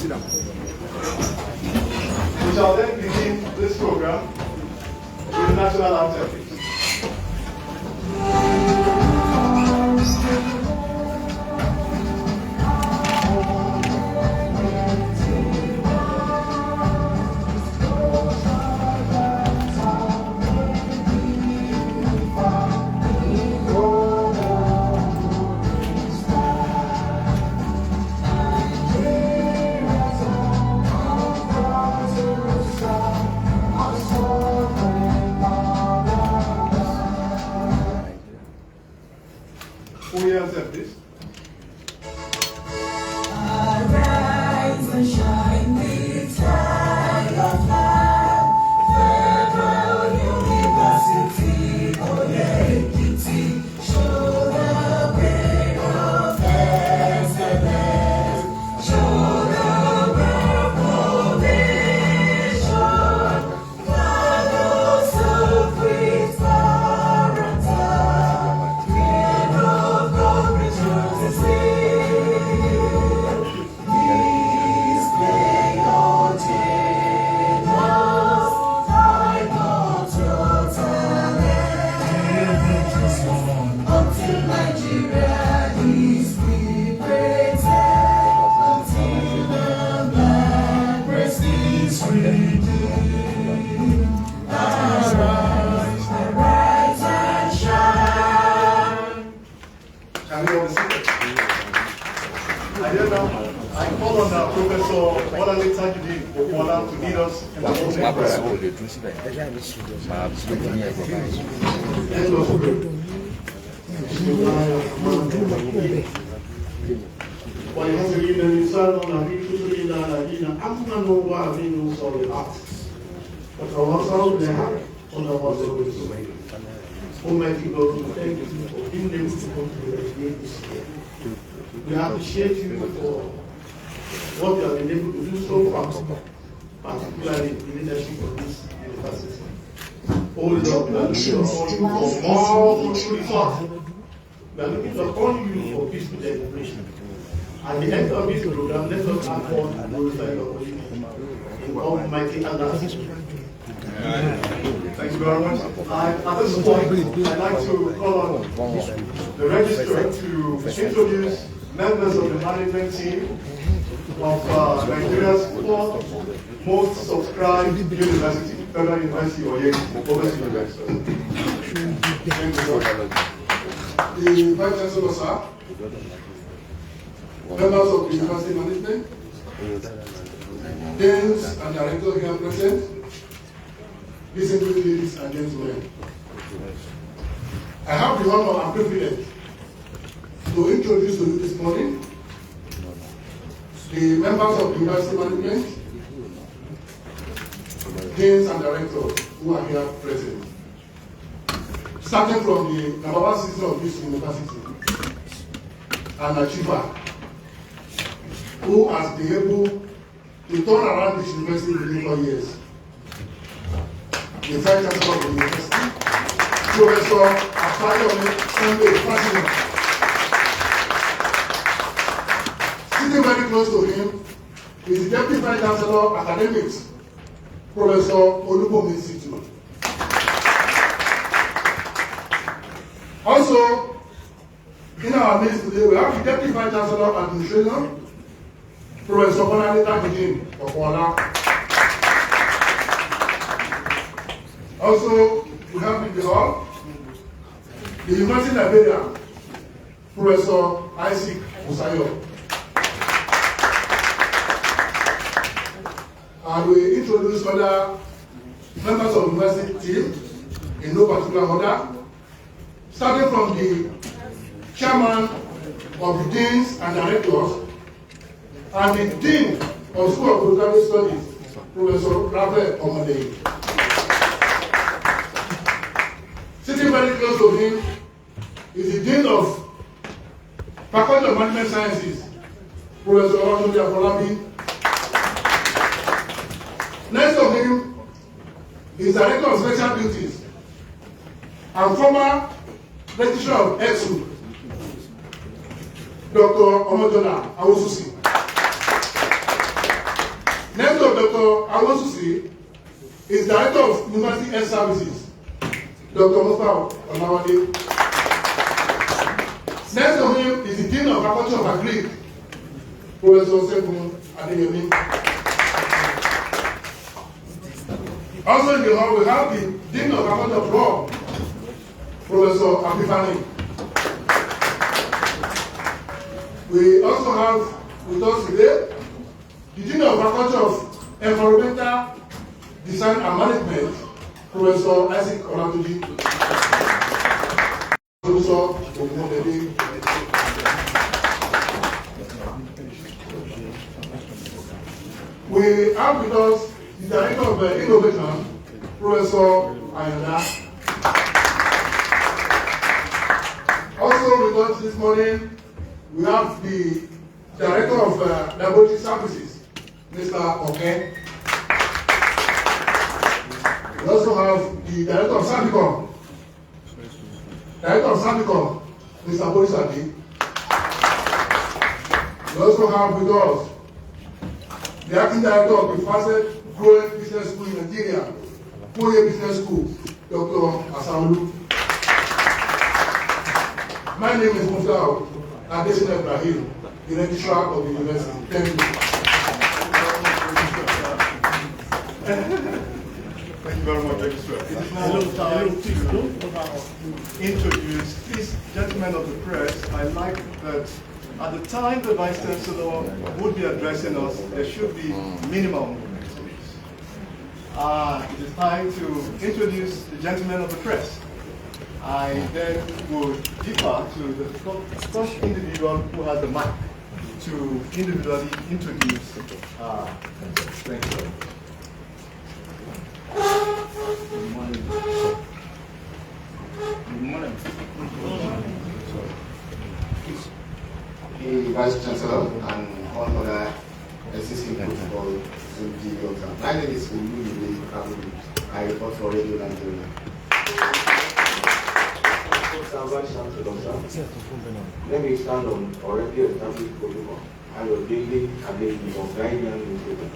We shall then begin this program with the national anthem. Oye-Ekiti, please. Arise and shine with light of light. Federal University, Oye-Ekiti, show the way of excellence. Show the way of innovation. Follow suit with character. I call on Professor to lead us in the Almighty God, we thank you for being able to come to this year. We appreciate you for what you have been able to do so far, particularly the leadership of this university. Oh Lord, we are looking upon you for more fruitful results. We are looking upon you for peaceful celebration. At the end of this program, let us have fun and glorify your holy name. In Almighty Allah's name. Thank you very much. At this point, I'd like to call on the registrar to introduce members of the management team of Nigeria's fourth most subscribed university, Federal University Oye-Ekiti. Over to you, registrar. Thank The you. Vice-Chancellor, sir, members of the university management, deans and directors here present, distinguished ladies and gentlemen, I have the honor and privilege to introduce to you this morning the members of the university management, deans and directors who are here present. Starting from the number one citizen of this university, an achiever who has been able to turn around this university within 4 years. The Vice-Chancellor of the university, Professor Sunday Fatima. Sitting very close to him is the Deputy Vice-Chancellor Academics, Professor Olubomi Situ. Also, in our midst today, we have the Deputy Vice-Chancellor Administration, Professor Bonanita Gidin Okwala. Also, we have in the hall the University Librarian, Professor Isaac Musayo. And we introduce other members of the university team in no particular order, starting from the chairman of the deans and directors and the dean of School of Postgraduate Studies, Professor Raphael Omodei. Sitting very close to him is the dean of Faculty of Management Sciences, Professor Olatunji Afolabi. Next to him is Director of Special Duties and former Registrar of EXU, Dr. Omojola Awosusi. Dr. Awosusi is Director of University Health Services, Dr. Mustafa Olawale. Next to him is the Dean of Faculty of Agric, Professor Segun Adeyemi. Also in the hall, we have the Dean of Faculty of Law, Professor Abifani. We also have with us today the Dean of Faculty of Environmental Design and Management, Professor Isaac Olatunji. Professor Ogunmodede. We have with us the Director of Innovation, Professor Ayanda. Also with us this morning, we have the Director of Laboratory Services, Mr. Oke. We also have the Director of Samicom, Mr. Borisadi. We also have with us the Acting Director of the fastest growing business school in Nigeria, FUOYE Business School, Dr. Asaolu. My name is Mustafa Adesina Ibrahim, the registrar of the university. Thank you. Thank you very much, Registrar. It is now time to introduce these gentlemen of the press. I like that at the time the Vice-Chancellor would be addressing us, there should be minimum. It is time to introduce the gentlemen of the press. I then would defer to the first individual who has the mic to individually introduce. Thank you. Good morning. The Vice-Chancellor and all other assistant protocol Zoom. My name is Oye-Ekiti. I report for Radio Nigeria. Vice-Chancellor, let me stand on already established protocol and your daily ability of guiding and improvement.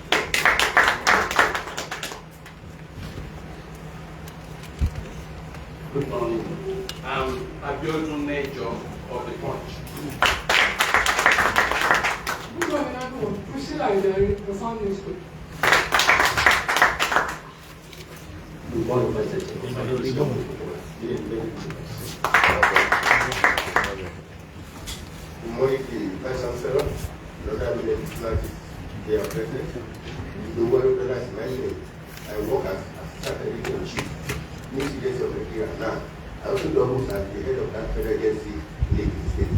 Good morning. I'm Abiodun Major of the Punch. Good morning, everyone. Priscilla is the sound minister. Good morning, Vice-Chancellor. Good morning, Vice-Chancellor. They are present. The one who realized my name, I work as Assistant Editor in Chief, Ministry of Nigeria now. I also double as the head of that federal agency in the state.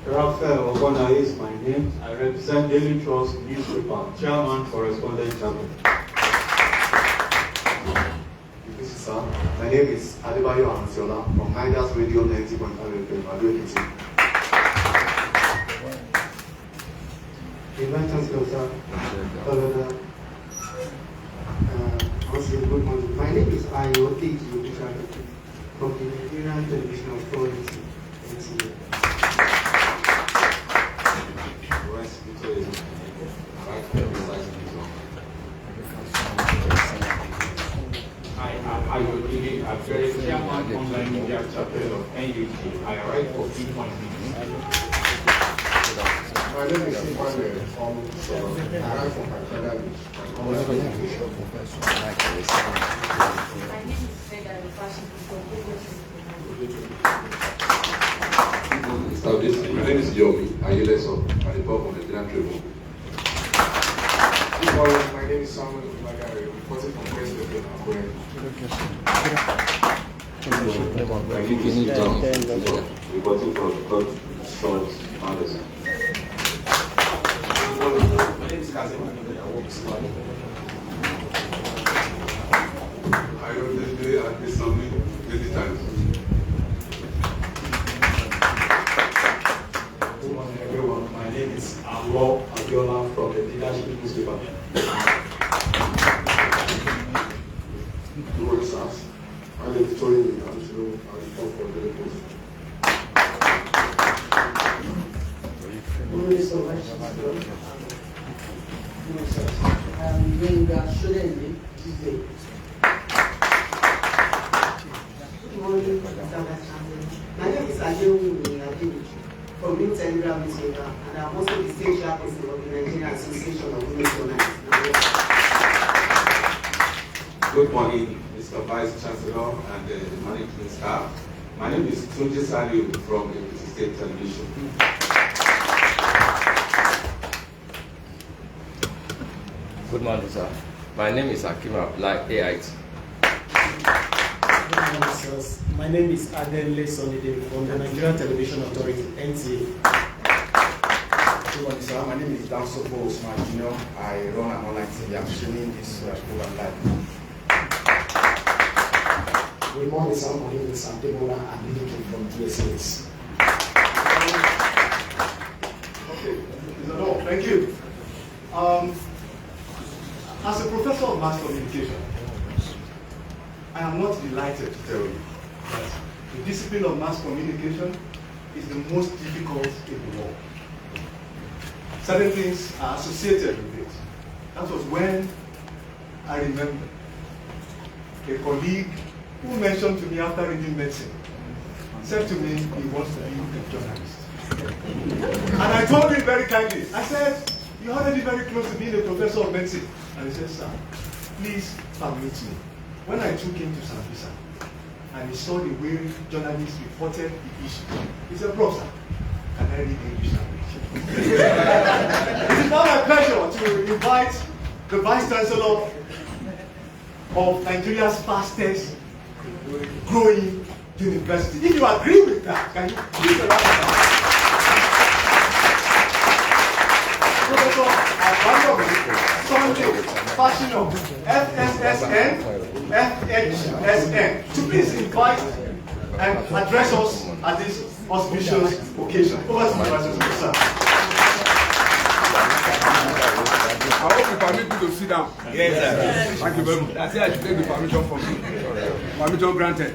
Raphael Ogona is my name. I represent Daily Trust newspaper, Chairman, Correspondent Channel. This is sir. My name is Adebayo Ansiola from Niger's Radio 90.5 FM, Oye-Ekiti. The Vice-Chancellor, sir. Good morning. My name is Oye-Ekiti from the Nigerian Television Authority, NTA. I am Ayo-Ekiti, a very chairman online media chapter of NUT. I write for P.News. My name is Emmanuel from I write for my brother. My name is Feda My name is Yomi Ayeleso, I report from the Nigerian Tribune. Good morning, my name is Samuel Magari, reporting from President of Akure. Reporting from God Sons Anderson. My name is Kazim, I work smart. I wrote this day at this summit many times. Good morning, everyone. My name is Amlo Abiola from the Leadership newspaper. Good morning, sirs. My name is Tony Angelo. I report for the Post. Good morning, sir. Good morning, Mr. Vice-Chancellor. My name is Oye-Ekiti from New Telegram newspaper, and I'm also the state chairperson of the Nigerian Association of Women Journalists. Good morning, Mr. Vice-Chancellor and the management staff. My name is Tunji Saliu from Ekiti State Television. Good morning, sir. My name is Hakim Abdullahi, AIT. Good morning, sirs. My name is Adenle Sonide from the Nigerian Television Authority, NTA. Good morning, sir. My name is Damsopo Osman Jr. I run an online TV. I'm streaming this program live. Good morning, sir. My name is Adebola Adeleke from DSS. Okay, is that all? Thank you. As a professor of mass communication, I am not delighted to tell you that the discipline of mass communication is the most difficult in the world. Certain things are associated with it. That was when I remember a colleague who mentioned to me after reading medicine, said to me he wants to be a journalist. And I told him very kindly, I said, you're already very close to being a professor of medicine. And he said, sir, please permit me. When I took him to Sambisa, and he saw the way journalists reported the issue, he said, bro, sir, can I read English language? It is now my pleasure to invite the Vice-Chancellor of Nigeria's fastest growing university. If you agree with that, can you please allow me? Sunday, Fashion, FSSN, FHSN, to please invite and address us at this auspicious occasion. Over to the Vice-Chancellor, sir. I hope you permit me to sit down. Yes, sir. Thank you very much. I say I should take the permission from you. Permission granted.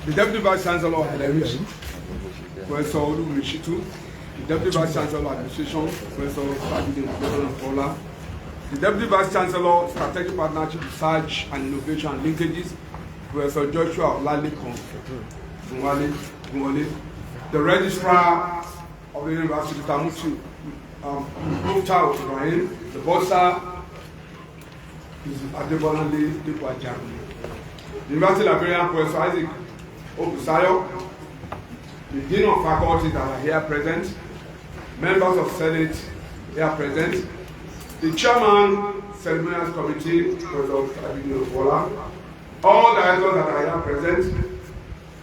The Deputy Vice-Chancellor of Television, Professor Olumishitu, the Deputy Vice-Chancellor Administration, Professor Fola, the Deputy Vice-Chancellor Strategic Partnership Research and Innovation and Linkages, Professor Joshua Olalekon Gumwale, the Registrar of the University of Tamutu, Mukhtar Ibrahim, the Bossa is Adebolande Dekwajan, the University Librarian, Professor Isaac Obusayo, the Dean of Faculty that are here present, members of Senate here present, the Chairman, Ceremonies Committee, Professor Abidin Ofola, all directors that are here present,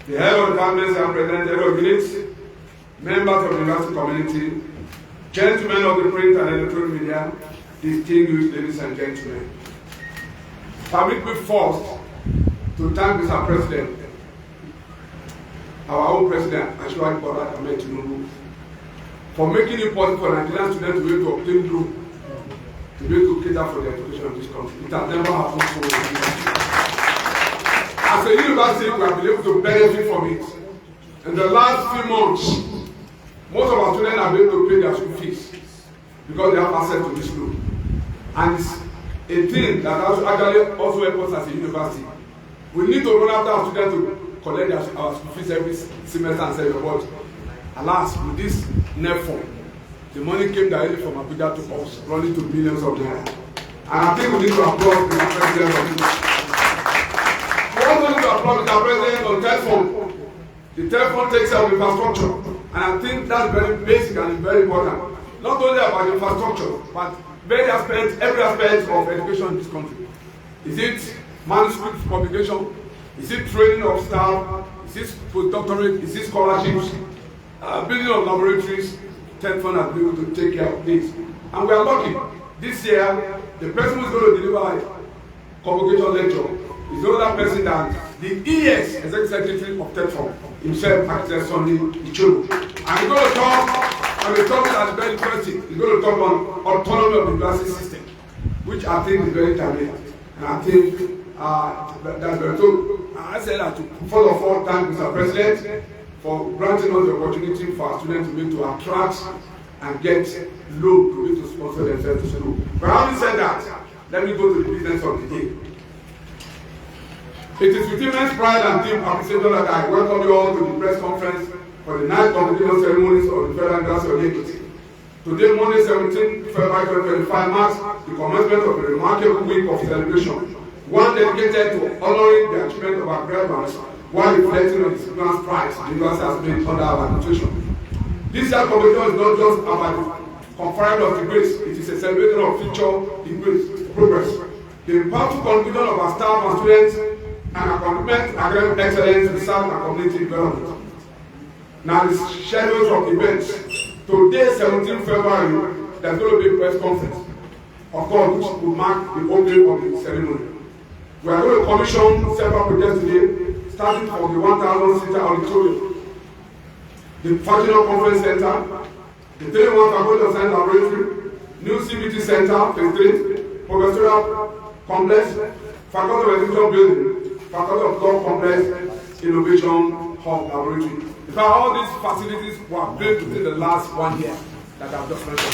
the head of departments here present, head of units, members of the university community, gentlemen of the print and electronic media, distinguished ladies and gentlemen. Permit me first to thank Mr. President, our own President, Ashwani Bola Ahmed Tinubu, for making it possible for Nigerian students to be able to obtain loan, to be able to cater for the education of this country. It has never happened before. As a university, we have been able to benefit from it. In the last few months, most of our students have been able to pay their school fees because they have access to this loan. And it's a thing that actually also helps us as a university. We need to run after our students to collect our school fees every semester and say, but alas, with this NEFO, the money came directly from Abuja to us, running to millions of naira. And I think we need to applaud the president of this. We also need to applaud the president on telephone. The telephone takes care of infrastructure. And I think that's very basic and very important. Not only about infrastructure, but every aspect of education in this country. Is it manuscript publication? Is it training of staff? Is it postdoctorate? Is it scholarships? Building of laboratories? Telephone has been able to take care of this. And we are lucky. This year, the person who is going to deliver a convocation lecture is the other person than the ES, Executive Secretary of Telephone, himself, Architect Sunday Ichuru. And he's going to talk on a topic that's very interesting. He's going to talk on autonomy of the university system, which I think is very timely. And I think that's very true. I said that to first of all thank Mr. President for granting us the opportunity for our students to be able to attract and get loan to be to sponsor themselves to school. But having said that, let me go to the business of the day. It is with immense pride and deep appreciation that I welcome you all to the press conference for the 9th Convocation Ceremonies of the Federal University of Oye-Ekiti. Today, Monday, 17 February 2025, marks the commencement of a remarkable week of celebration, one dedicated to honoring the achievement of our graduates while reflecting on the significant strides the university has made under our administration. This year's convocation is not just about the conferring of degrees, it is a celebration of future degrees, progress, the impactful contribution of our staff and students, and a commitment to academic excellence, research, and community development. Now, the schedules of events. Today, 17 February, there's going to be a press conference, of course, which will mark the opening of the ceremony. We are going to commission several projects today, starting from the 1,000-seater auditorium, the Functional Conference Center, the 3-1 Faculty of Science Laboratory, new CBT Center, Phase 3, Professorial Complex, Faculty of Education Building, Faculty of Law Complex, Innovation Hub Laboratory. In fact, all these facilities were built within the last 1 year that I've just mentioned.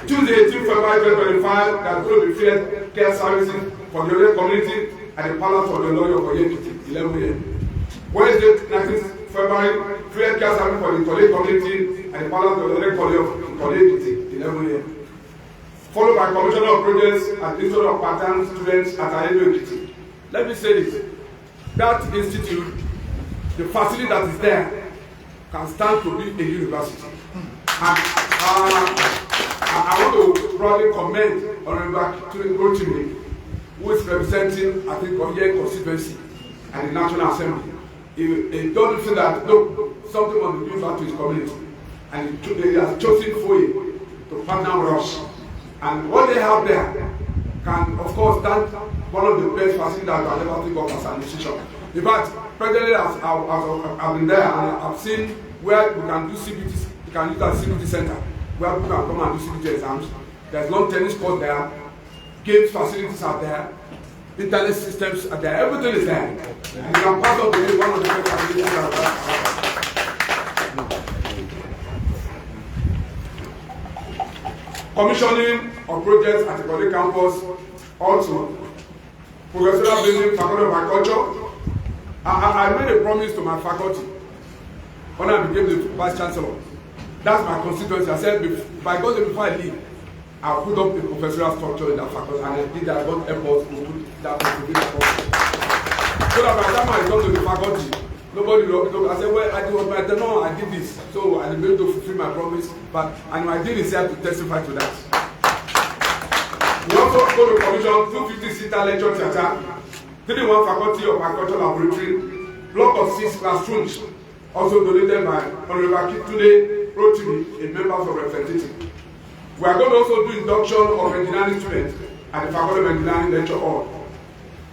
Tuesday, 18 February 2025, there's going to be free care services for the Oye community at the Palace of the Lawyer of Oye-Ekiti, 11 a.m. Wednesday, 19 February, free care service for the Kole community at the Palace of the Lawyer of Oye-Ekiti, 11 a.m. Followed by Commissioner of Projects and Institute of Part-Time Students at Oye-Ekiti. Let me say this. That institute, the facility that is there, can stand to be a university. And I want to broadly commend Honorable Rotimi, who is representing, I think, Oye constituency and the National Assembly. He don't say that, look, something must be given back to his community. And he has chosen FUOYE to partner with us. And what they have there can, of course, stand one of the best facilities that I ever think of as an institution. In fact, presently, I've been there and I've seen where we can do CBT, we can use that CBT center, where people can come and do CBT exams. There's long tennis court there, games facilities are there, internet systems are there, everything is there. And you can pass up to one of the best facilities that are there. Commissioning of projects at the Kole campus, also Professorial Building, Faculty of Agriculture. I made a promise to my faculty when I became the Vice-Chancellor. That's my constituency. I said, by God, before I leave, I'll put up a professorial structure in that faculty, and I did that. I got efforts to put that faculty. So that by the time I got to the faculty, nobody looked. I said, well, I don't know, I did this. So I didn't to fulfill my promise, but and I did itself to testify to that. We also go to commission 250-seater lecture theatre, 3-1 Faculty of Agriculture Laboratory, block of 6 classrooms, also donated by Honorable Kitunde Rotimi, a member of representative. We are going to also do induction of engineering students at the Faculty of Engineering Lecture Hall.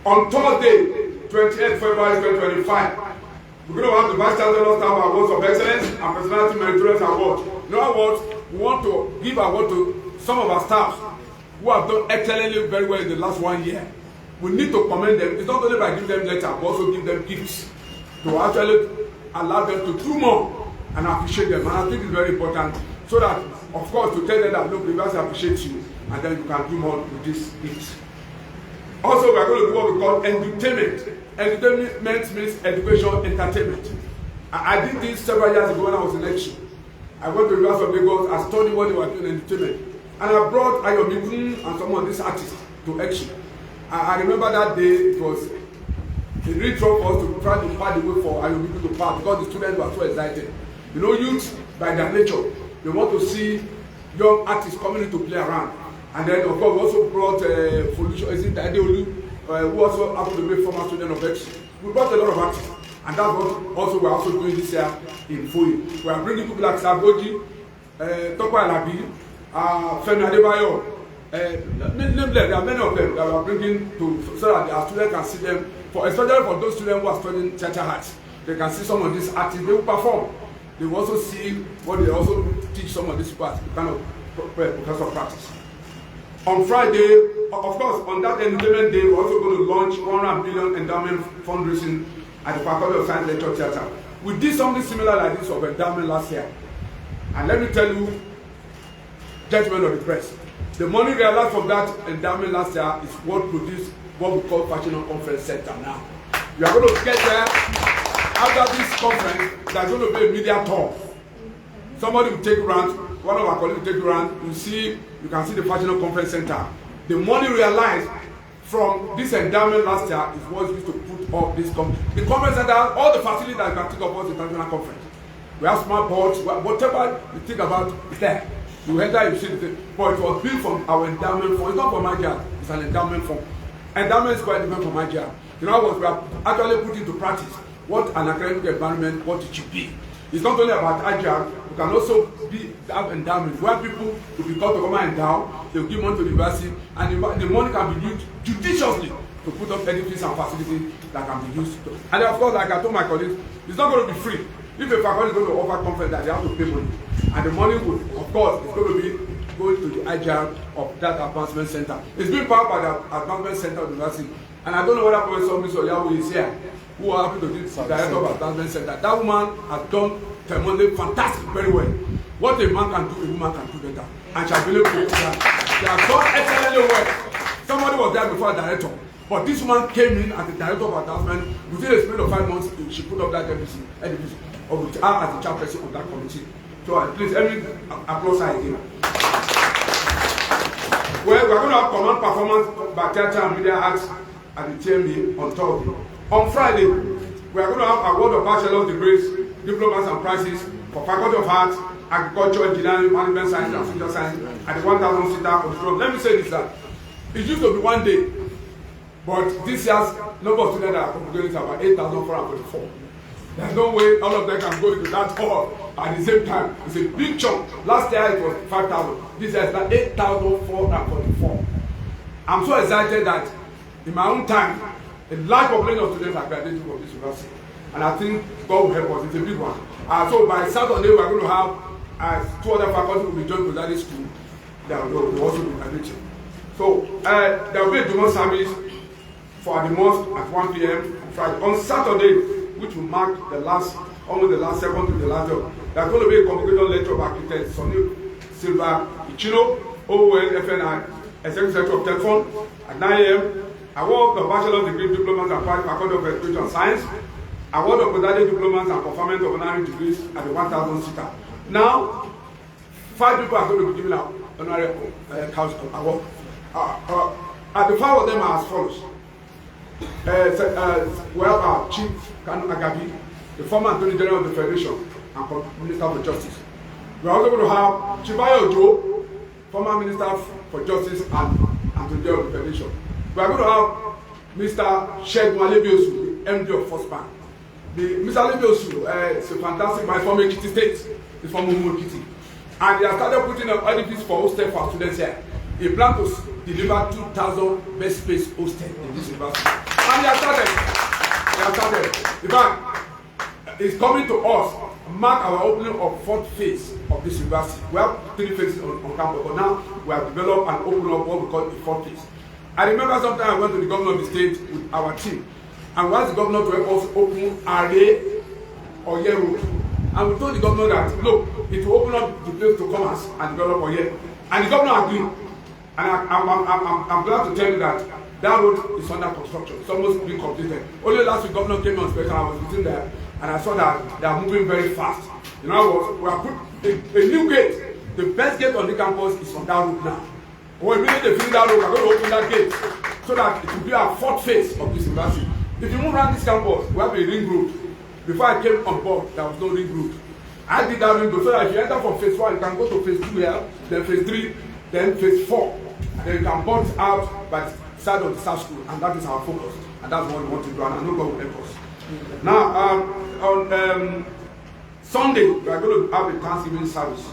On Thursday, 28th February 2025, we're going to have the Vice-Chancellor Staff Awards of Excellence and Personality Meritorious Award. No awards, we want to give award to some of our staff who have done excellently very well in the last 1 year. We need to commend them. It's not only by giving them letters, but also give them gifts to actually allow them to do more and appreciate them. And I think it's very important so that, of course, to tell them that, look, the university appreciates you, and then you can do more with these gifts. Also, we are going to do what we call edutainment. Edutainment means education, entertainment. I did this several years ago when I was in election. I went to the University of Lagos, I studied what they were doing in entertainment. And I brought Oye-Ekiti and some of these artists to action. I remember that day it was a real trouble for us to try to find a way for Oye-Ekiti to pass because the students were so excited. You know, youth, by their nature, they want to see young artists coming in to play around. And then, of course, we also brought who also happened to be a former student of X. We brought a lot of artists. And that's what also we're also doing this year in FUOYE. We are bringing people like Sagoji, Toko Alabi, Femi Adebayo, there are many of them that we are bringing to so that our students can see them, especially for those students who are studying theatre arts. They can see some of these artists, they will perform. They will also see what they also teach some of these parts, kind of professor practice. On Friday, of course, on that entertainment day, we're also going to launch 100 billion endowment fundraising at the Faculty of Science Lecture Theatre, We did something similar like this of endowment last year. And let me tell you, gentlemen of the press, the money realized from that endowment last year is what produced what we call Fashion Conference Center now. We are going to get there after this conference. There's going to be a media tour. Somebody will take around, one of our colleagues will take around, you can see the Fashion Conference Center. The money realized from this endowment last year is what used to put up this conference. The conference center has all the facilities that you can think of as the international conference. We have smart boards, whatever you think about is there. You enter, you see the thing. But it was built from our endowment fund. It's not from my job, it's an endowment fund. Endowment is quite different from my job. You know what we are actually putting into practice what an academic environment, what it should be. It's not only about agile, it can also have endowment where people will be called to come and endow, they will give money to the university, and the money can be used judiciously to put up edifices and facilities that can be used. And of course, like I told my colleagues, it's not going to be free. If a faculty is going to offer conference that they have to pay money, and the money will, of course, is going to be going to the agile of that advancement center. It's being powered by the advancement center of the university. And I don't know whether Professor Ms. Oyawu is here, who are happy to be the director of advancement center. That woman has done tremendous, fantastic, very well. What a man can do, a woman can do better. And she has been able to do that. She has done excellently well. Somebody was there before a director. But this woman came in as the director of advancement. Within a period of 5 months, she put up that edifice of her as the chairperson of that committee. So please, let me applaud her again. Well, we're going to have command performance by theatre and media arts at the TMB on Thursday. On Friday, we are going to have award of bachelor's degrees, diplomas and prizes for Faculty of Arts, Agriculture, Engineering, Management Science and Social Science at the 1,000-seater auditorium. Let me say this, that it used to be 1 day, but this year's number of students that are congregating is about 8,444. There's no way all of them can go into that hall at the same time. It's a big chunk. Last year it was 5,000. This year it's like 8,444. I'm so excited that in my own time, a large population of students are graduating from this university. And I think God will help us. It's a big one. So by Saturday, we're going to have 2 other faculty will be joined with that school that will also be graduating. So there will be a Dumont service for the mosque at 1 p.m. on Friday. On Saturday, which will mark the last, almost the last second to the last job, there's going to be a convocation lecture of architects, Sonny Silva Ichino, OON, FNI, Executive Secretary of Telephone at 9 a.m. Award of bachelor's degree, diplomas and Faculty of Education and Science. Award of postgraduate diplomas and conferment of honorary degrees at the 1,000-seater. Now, 5 people are going to be given out honorary council award. And the 5 of them are as follows. Well, our Chief Kanu Agabi, the former Attorney General of the Federation and Minister for Justice. We are also going to have Chibayo Ojo, former Minister for Justice and Attorney General of the Federation. We are going to have Mr. Shegun Alebiosu, the MD of First Bank. Mr. Alebiosu is a fantastic man from Ekiti State. He's from Oye-Ekiti. And he has started putting up edifice for hostel for students here. He plans to deliver 2,000 best space hostel in this university. And he has started. In fact, he's coming to us, mark our opening of 4th phase of this university. We have 3 phases on campus, but now we have developed and opened up what we call the 4th phase. I remember sometime I went to the governor of the state with our team, and we asked the governor to help us open Oye Road. And we told the governor that, look, it will open up the place to commerce and develop Oye. And the governor agreed. And I'm glad to tell you that that road is under construction. It's almost being completed. Only last week, governor came on special. I was sitting there, and I saw that they are moving very fast. You know, we have put a new gate. The best gate on the campus is on that road now. When we need to finish that road, we're going to open that gate so that it will be our 4th phase of this university. If you move around this campus, we have a ring road. Before I came on board, there was no ring road. I did that ring road so that if you enter from phase 1, you can go to phase 2 here, then phase 3, then phase 4. And then you can board out by the side of the South School, and that is our focus. And that's what we want to do, and I know God will help us. Now, on Sunday, we are going to have a Thanksgiving service.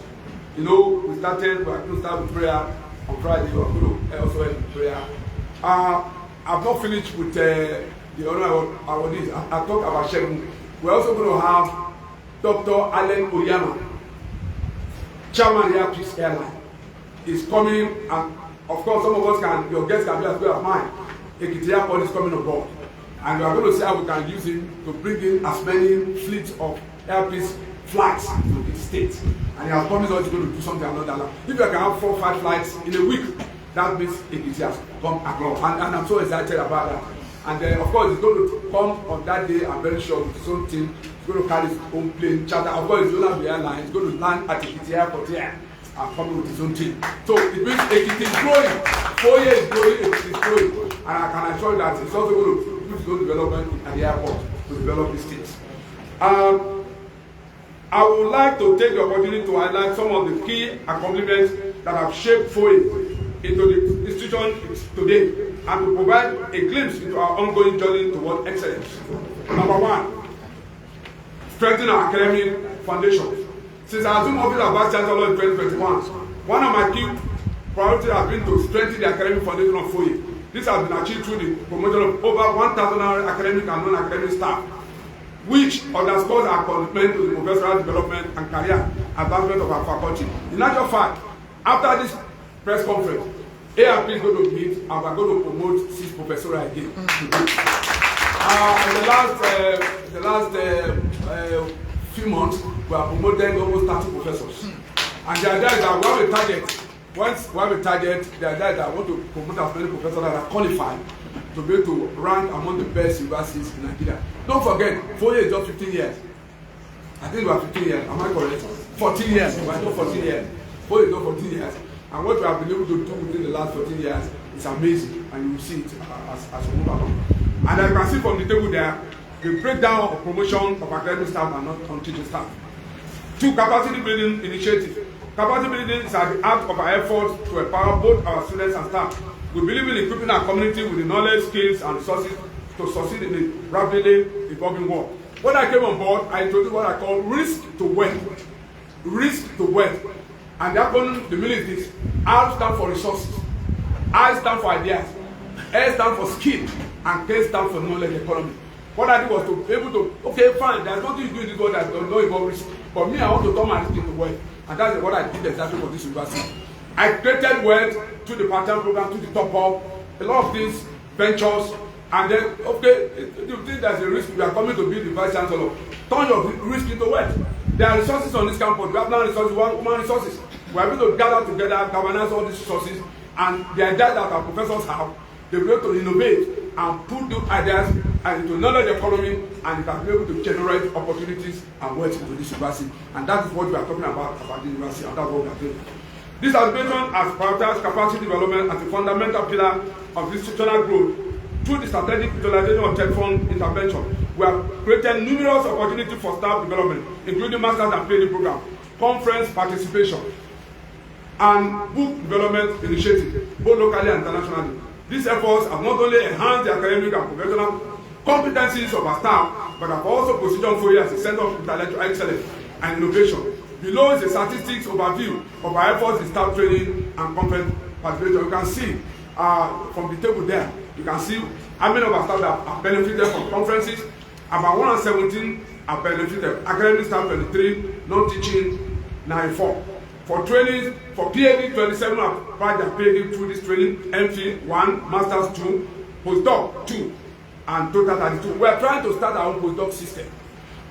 You know, we are going to start with prayer. On Friday, we are going to also have prayer. I've not finished with the honor awardees. I talked about Shegun. We're also going to have Dr. Allen Oyama, Chairman Air Peace Airline, is coming, and of course, some of us your guests can be as well as mine. Ekiti Airport is coming on board. And we are going to see how we can use him to bring in as many fleets of Air Peace flights to the state. And he has promised us he's going to do something along that line. If we can have 4 or 5 flights in a week, that means Ekiti has come along. And I'm so excited about that. And then, of course, he's going to come on that day, I'm very sure, with his own team. He's going to carry his own plane, charter. Of course, he's going to have the airline. He's going to land at Ekiti Airport here and come with his own team. So it means Ekiti is growing. FUOYE is growing, Ekiti is growing. And I can assure you that he's also going to do his own development at the airport to develop these things. I would like to take the opportunity to highlight some of the key accomplishments that have shaped FUOYE into the institution today and to provide a glimpse into our ongoing journey toward excellence. Number 1, strengthen our academic foundation. Since I assumed office as Vice-Chancellor in 2021, one of my key priorities has been to strengthen the academic foundation of FUOYE. This has been achieved through the promotion of over 1,000 academic and non-academic staff, which underscores our commitment to the professional development and career advancement of our faculty. In actual fact, after this press conference, ARP is going to meet and we are going to promote 6 professors again. In the last few months, we have promoted almost 30 professors. And the idea is that we have a target. Once we have a target, the idea is that I want to promote as many professors that are qualified to be able to rank among the best universities in Nigeria. Don't forget, FUOYE is just 15 years. I think we are 15 years. Am I correct? 14 years. We are not 14 years. FUOYE is not 14 years. And what we have been able to do within the last 14 years is amazing, and you will see it as we move along. And as you can see from the table there, the breakdown of promotion of academic staff and not teaching staff. 2, capacity building initiative. Capacity building is at the heart of our efforts to empower both our students and staff. We believe in equipping our community with the knowledge, skills, and resources to succeed in a rapidly evolving world. When I came on board, I introduced what I call risk to wealth. Risk to wealth. And the acronym, the meaning is this: R stands for resources, I stand for ideas, S stands for skill, and K stands for knowledge economy. What I did was to be able to, okay, fine, there's nothing you do in this world that does not involve risk. But me, I want to turn my risk into wealth. And that's what I did exactly for this university. I created wealth through the part-time program, through the top-up, a lot of things, ventures, and then, okay, you think there's a risk, we are coming to be the Vice-Chancellor. Turn your risk into wealth. There are resources on this campus. We have land resources, human resources. We are able to gather together, governance all these resources, and the idea that our professors have, they will be able to innovate and put those ideas into knowledge economy, and it can be able to generate opportunities and wealth into this university. And that is what we are talking about the university, and that's what we are doing. This administration has prioritized capacity development as a fundamental pillar of institutional growth through the strategic utilization of tech fund intervention. We have created numerous opportunities for staff development, including masters and PhD programs, conference participation, and book development initiatives, both locally and internationally. These efforts have not only enhanced the academic and professional competencies of our staff, but have also positioned FUOYE as a center of intellectual excellence and innovation. Below is a statistics overview of our efforts in staff training and conference participation. You can see from the table there, you can see how many of our staff that have benefited from conferences. About 117 have benefited. Academic staff 23, non-teaching 94. For training, for PhD, 27 have applied their PhD through this training, MPhil 1, Masters 2, Postdoc 2, and total 32. We are trying to start our own postdoc system.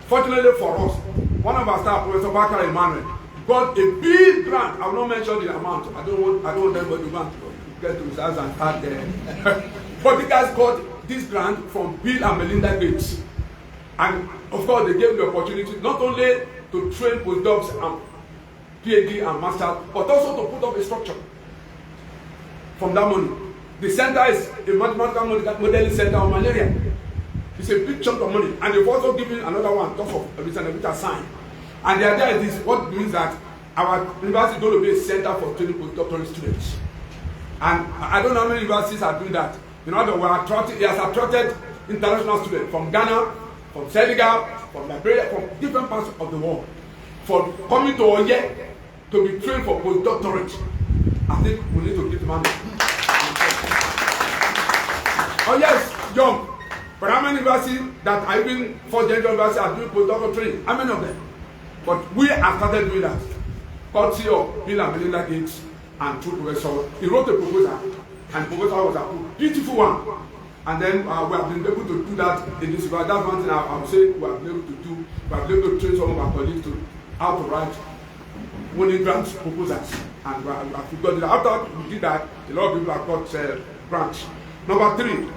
Fortunately for us, one of our staff, Professor Bakar Emmanuel, got a big grant. I will not mention the amount. I don't want anybody to get to his house and start there. But the guys got this grant from Bill and Melinda Gates. And of course, they gave the opportunity not only to train postdocs and PhD and masters, but also to put up a structure from that money. The center is a mathematical modeling center on malaria. It's a big chunk of money, and they've also given another one, top of everything, which are signed. And the idea is this: what means that our university is going to be a center for training postdoctoral students. And I don't know how many universities are doing that. You know, it has attracted international students from Ghana, from Senegal, from Liberia, from different parts of the world, for coming to Oye to be trained for postdoctorate. I think we need to give money. Oh yes, young. But how many universities that are even fourth-generation universities are doing postdoctoral training? How many of them? But we have started doing that. Courtesy of Bill and Melinda Gates and two professors. He wrote a proposal, and the proposal was approved. Beautiful one. And then we have been able to do that in this university. That's one thing I would say we have been able to do. We have been able to train some of our colleagues to how to write winning grant proposals. And we have got it. After we did that, a lot of people have got grants. Number 3,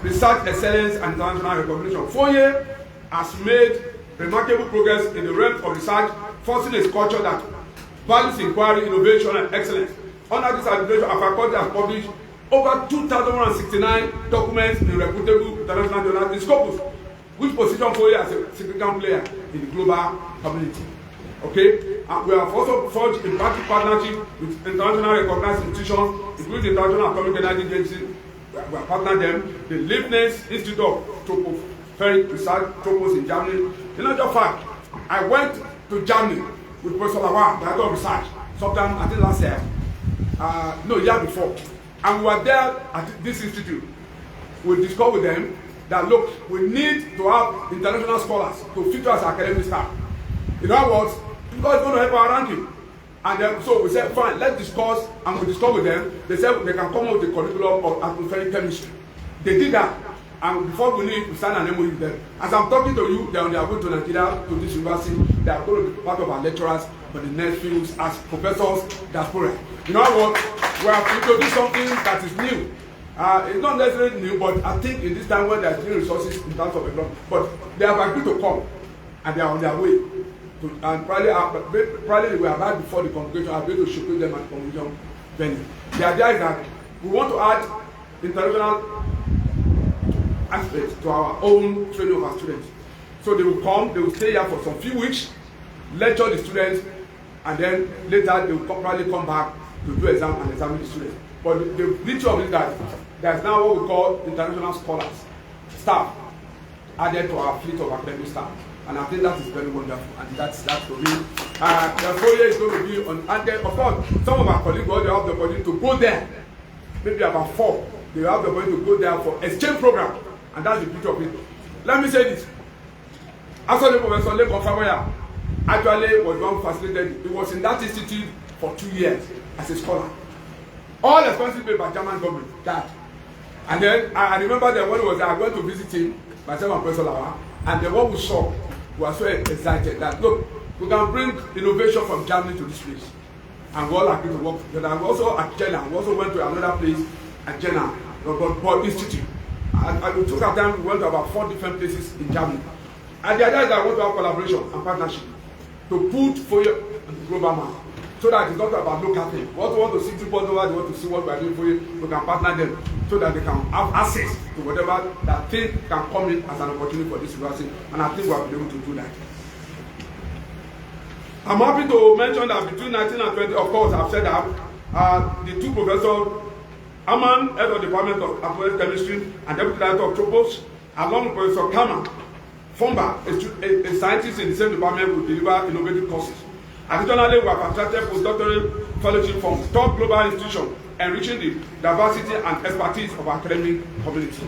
research excellence and international recognition. FUOYE has made remarkable progress in the realm of research, fostering a culture that values inquiry, innovation, and excellence. Under this administration, our faculty has published over 2,169 documents in reputable international journals in Scopus, which position FUOYE as a significant player in the global community. Okay, and we have also forged a partnership with internationally recognized institutions, including the International Atomic Energy Agency. We have partnered them, the Leibniz Institute of Tropospheric Research, Tropos in Germany. In actual fact, I went to Germany with Professor Lawal, Director of Research, sometime I think last year, year before, and we were there at this institute. We discussed with them that look, we need to have international scholars to feature as academic staff. In other words, because it's going to help our ranking. And then, so we said, fine, let's discuss, and we discussed with them. They said they can come up with a curriculum of atmospheric chemistry. They did that, and before we leave, we signed an MOU with them. As I'm talking to you, they are on their way to Nigeria, to this university. They are going to be part of our lecturers for the next few weeks as professors diaspora. You know what? We have introduced something that is new. It's not necessarily new, but I think in this time when there are new resources in terms of economy, but they have agreed to come, and they are on their way. And probably we have had before the convocation. I'll be able to showcase them at the convocation venue. The idea is that we want to add international aspects to our own training of our students. So they will come, they will stay here for some few weeks, lecture the students, and then later they will probably come back to do exam and examine the students. But the nature of it is that there's now what we call international scholars, staff, added to our fleet of academic staff. And I think that is very wonderful, and that's for me. The FUOYE is going to be on, and then, of course, some of our colleagues will have the opportunity to go there. Maybe about 4. They will have the opportunity to go there for exchange program, and that's the beauty of it. Let me say this. Actually, Professor Lekon Faboya actually was one facilitated. He was in that institute for 2 years as a scholar. All expenses paid by German government. That. And then I remember that when he was there, I went to visit him, myself and Professor Lawal, and then what we saw. We are so excited that look, we can bring innovation from Germany to this place, and we all agreed to work together. And we also at Jena, we also went to another place at Jena, the Institute. And we took our time. We went to about 4 different places in Germany. And the idea is that we want to have collaboration and partnership to put FUOYE on the global map, so that it's not about local thing. We also want to see people over. They want to see what we are doing for you. We can partner them so that they can have access to whatever that thing can come in as an opportunity for this university, and I think we have been able to do that. I'm happy to mention that between 19 and 20, of course, I've said that the 2 professors, Aman, head of the Department of Atmospheric Chemistry and Deputy Director of Tropos, along with Professor Kama, Fomba, a scientist in the same department, will deliver innovative courses. Additionally, we have attracted postdoctoral fellowship from top global institutions, enriching the diversity and expertise of our academic community.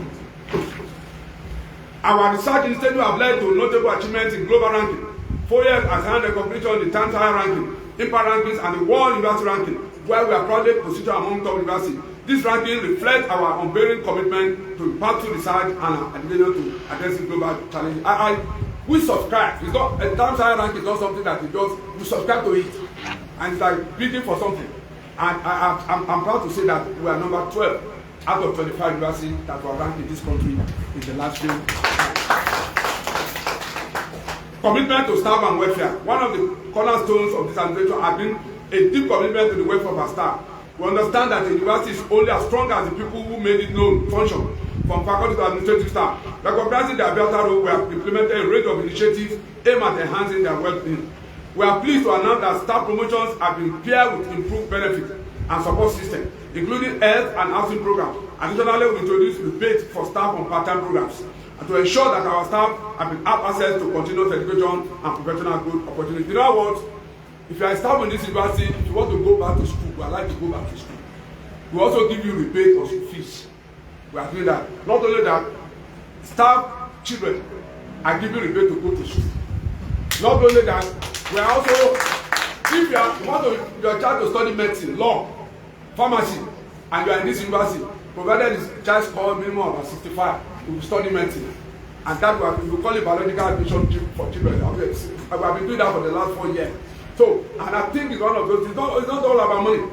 Our research institute have led to notable achievements in global ranking. FUOYE has earned recognition in the Times Higher ranking, impact rankings, and the World University ranking, where we are proudly positioned among top universities. This ranking reflects our unwavering commitment to impactful research and our dedication to addressing global challenges. We subscribe. It's not a Times Higher ranking is not something that we just we subscribe to it, and it's like bidding for something. And I'm proud to say that we are number 12 out of 25 universities that were ranked in this country in the last few years. Commitment to staff and welfare. One of the cornerstones of this administration has been a deep commitment to the welfare of our staff. We understand that the university is only as strong as the people who made it known function, from faculty to administrative staff. Recognizing their vital role, we have implemented a range of initiatives aimed at enhancing their well-being. We are pleased to announce that staff promotions have been paired with improved benefits and support systems, including health and housing programs. Additionally, we introduced rebates for staff on part-time programs, and to ensure that our staff have access to continuous education and professional growth opportunities. In other words, if you are a staff in this university, if you want to go back to school, we are like to go back to school. We also give you rebate on school fees. We are doing that. Not only that, staff, children are giving rebate to go to school. Not only that, we are also, if you want your child to study medicine, law, pharmacy, and you are in this university, provided his child score minimum of 65, he will study medicine. And that we will call it biological admission for children. Okay. We have been doing that for the last 4 years. So, and I think it's one of those, it's not all about money.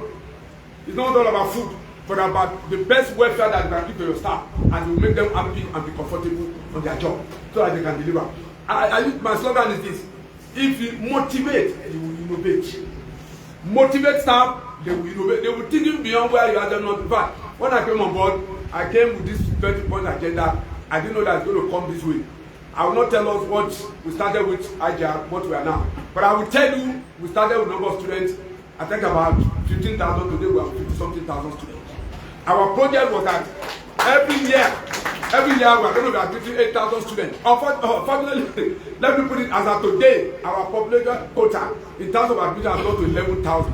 It's not all about food, but about the best welfare that you can give to your staff, and will make them happy and be comfortable on their job, so that they can deliver. My slogan is this: if you motivate, you will innovate. Motivate staff, they will innovate. They will think you beyond where you are just not. In fact, when I came on board, I came with this 20-point agenda. I didn't know that it's going to come this way. I will not tell us what we started with IGR, what we are now. But I will tell you, we started with number of students, I think about 15,000. Today we have 50-something thousand students. Our project was that every year we are going to be admitting 8,000 students. Unfortunately, let me put it as of today, our population quota in terms of admission has gone to 11,000.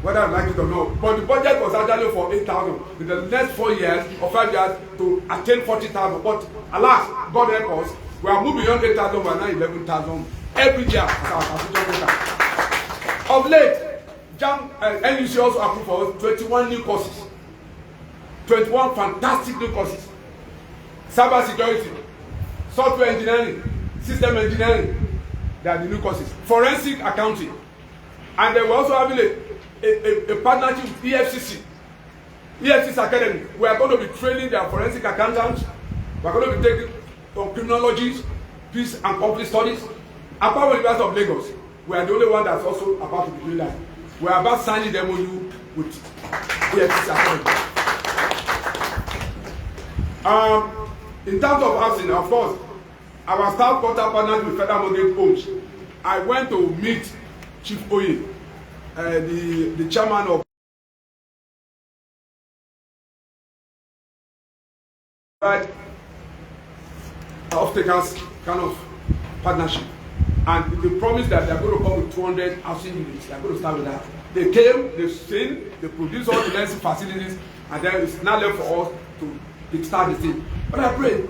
Whether I like it or not. But the budget was actually for 8,000. In the next 4 years or 5 years to attain 40,000. But alas, God help us, we are moving beyond 8,000, we are now 11,000 every year as our admission quota. Of late, NUC also approved for us 21 new courses. 21 fantastic new courses. Cyber security, software engineering, system engineering, they are the new courses. Forensic accounting. And they were also having a partnership with EFCC Academy. We are going to be training their forensic accountants. We are going to be taking on criminology, peace and conflict studies. Apart from the University of Lagos, we are the only one that's also about to be doing that. We are about signing the MOU with EFCC Academy. In terms of housing, of course, our staff quarter partners with Federal Mortgage Coach. I went to meet Chief Oye, the chairman of off-takers kind of partnership, and they promised that they are going to come with 200 housing units. They are going to start with that. They came, they've seen, they produced all the necessary facilities, and then it's now left for us to kickstart the thing. But I pray,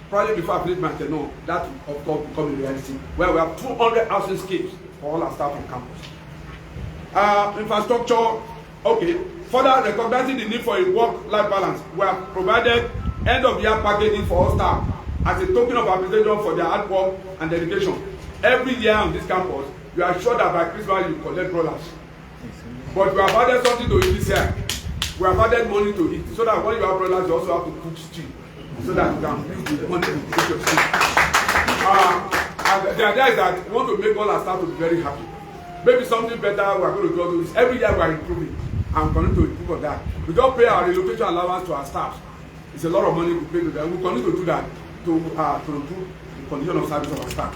probably before I finish my tenure, that will of course become a reality, where we have 200 housing schemes for all our staff on campus. Infrastructure, okay. Further recognizing the need for a work-life balance, we have provided end-of-year packaging for all staff as a token of appreciation for their hard work and dedication. Every year on this campus, we are sure that by Christmas you collect dollars. But we have added something to it this year. We have added money to it, so that when you have dollars, you also have to cook stew, so that you can use the money to cook your stew. And the idea is that we want to make all our staff to be very happy. Maybe something better, we are going to do this. Every year we are improving. I'm going to improve on that. We don't pay our relocation allowance to our staff. It's a lot of money we pay to them. We continue to do that to improve the condition of service of our staff.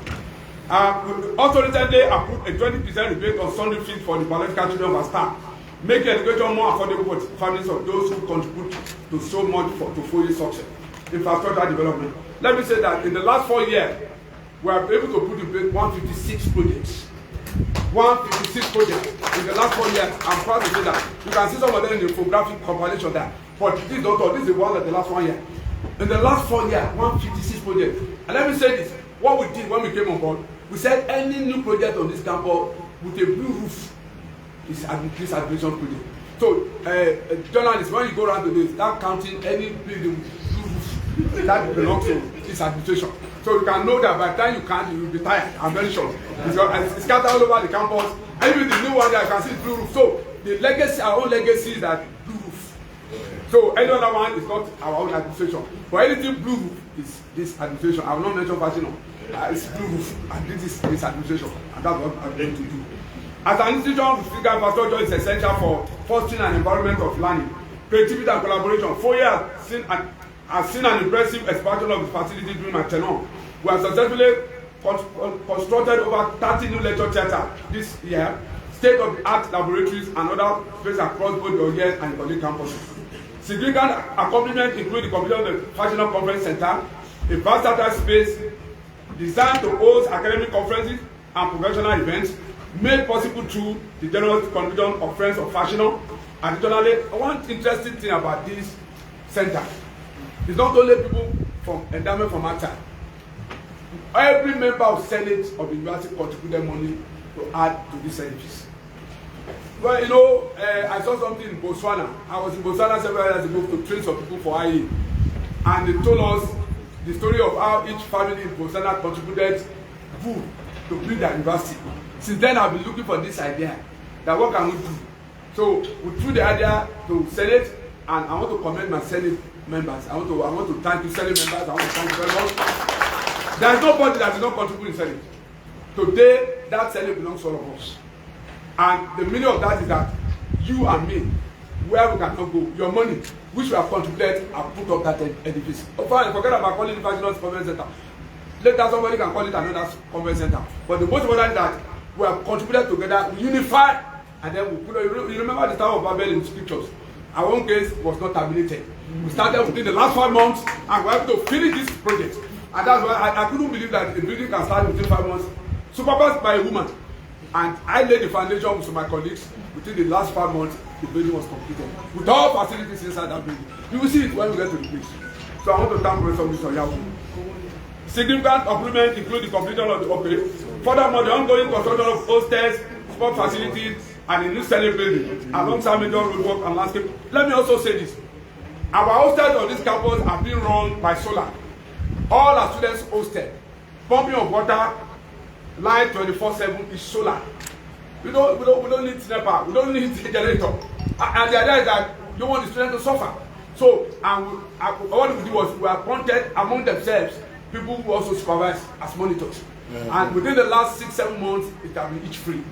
We also recently approved a 20% rebate on Sunday fees for the biological children of our staff, making education more affordable for families of those who contribute to so much to FUOYE success. Infrastructure development. Let me say that in the last 4 years, we are able to put in place 156 projects. 156 projects in the last 4 years. I'm proud to say that. You can see some of them in the infographic compilation there. But this is not all. This is the one of the last 1 year. In the last 4 years, 156 projects. And let me say this. What we did when we came on board, we said any new project on this campus with a blue roof is this administration project. So, journalists, when you go around today, start counting any building with blue roof that belongs to this administration. So you can know that by the time you can't, you will be tired. I'm very sure. It's scattered all over the campus. And even the new one that you can see blue roof. So the legacy, our own legacy is that blue roof. So any other one is not our own administration. But anything blue roof is this administration. I will not mention fashion. It's blue roof, and this is this administration. And that's what I'm going to do. As an institution, physical infrastructure is essential for fostering an environment of learning, creativity and collaboration. FUOYE has seen an impressive expansion of the facility during my tenure. We have successfully constructed over 30 new lecture theatres this year, state-of-the-art laboratories and other spaces across both the Oye and Ekiti campuses. Significant accomplishments include the completion of the National Conference Center, a versatile space designed to host academic conferences and professional events, made possible through the generous contribution of Friends of Fashion. Additionally, one interesting thing about this center is not only people from endowment from outside. Every member of Senate of the university contributed money to add to this service. Well, you know, I saw something in Botswana. I was in Botswana several years ago to train some people for IE. And they told us the story of how each family in Botswana contributed food to build their university. Since then, I've been looking for this idea. That what can we do? So we threw the idea to Senate, and I want to commend my Senate members. I want to thank you, Senate members. I want to thank you very much. There is nobody that did not contribute in Senate. Today, that Senate belongs to all of us. And the meaning of that is that you and me, where we cannot go, your money, which we have contributed, and put up that edifice. Forget about calling it Conference Center. Later, somebody can call it another conference center. But the most important is that we have contributed together, we unify, and then we put. You remember the Tower of Babel in scriptures? Our own case was not terminated. We started within the last 5 months, and we have to finish this project. And that's why I couldn't believe that the building can start within 5 months, supervised by a woman. And I laid the foundation with my colleagues. Within the last 5 months, the building was completed. With all facilities inside that building. You will see it when we get to the place. So I want to thank Professor Mr. Yahoo. Significant improvements include the completion of the upgrade. Furthermore, the ongoing construction of hostels, sport facilities, and a new Senate building, alongside major roadwork and landscape. Let me also say this. Our hostels on this campus are being run by solar. All our students hosted. Pumping of water, light 24/7 is solar. We don't need SNEPA, we don't need a generator. And the idea is that you want the students to suffer. So, what we did was we appointed among themselves people who also supervise as monitors. And within the last 6-7 months, it can be each free.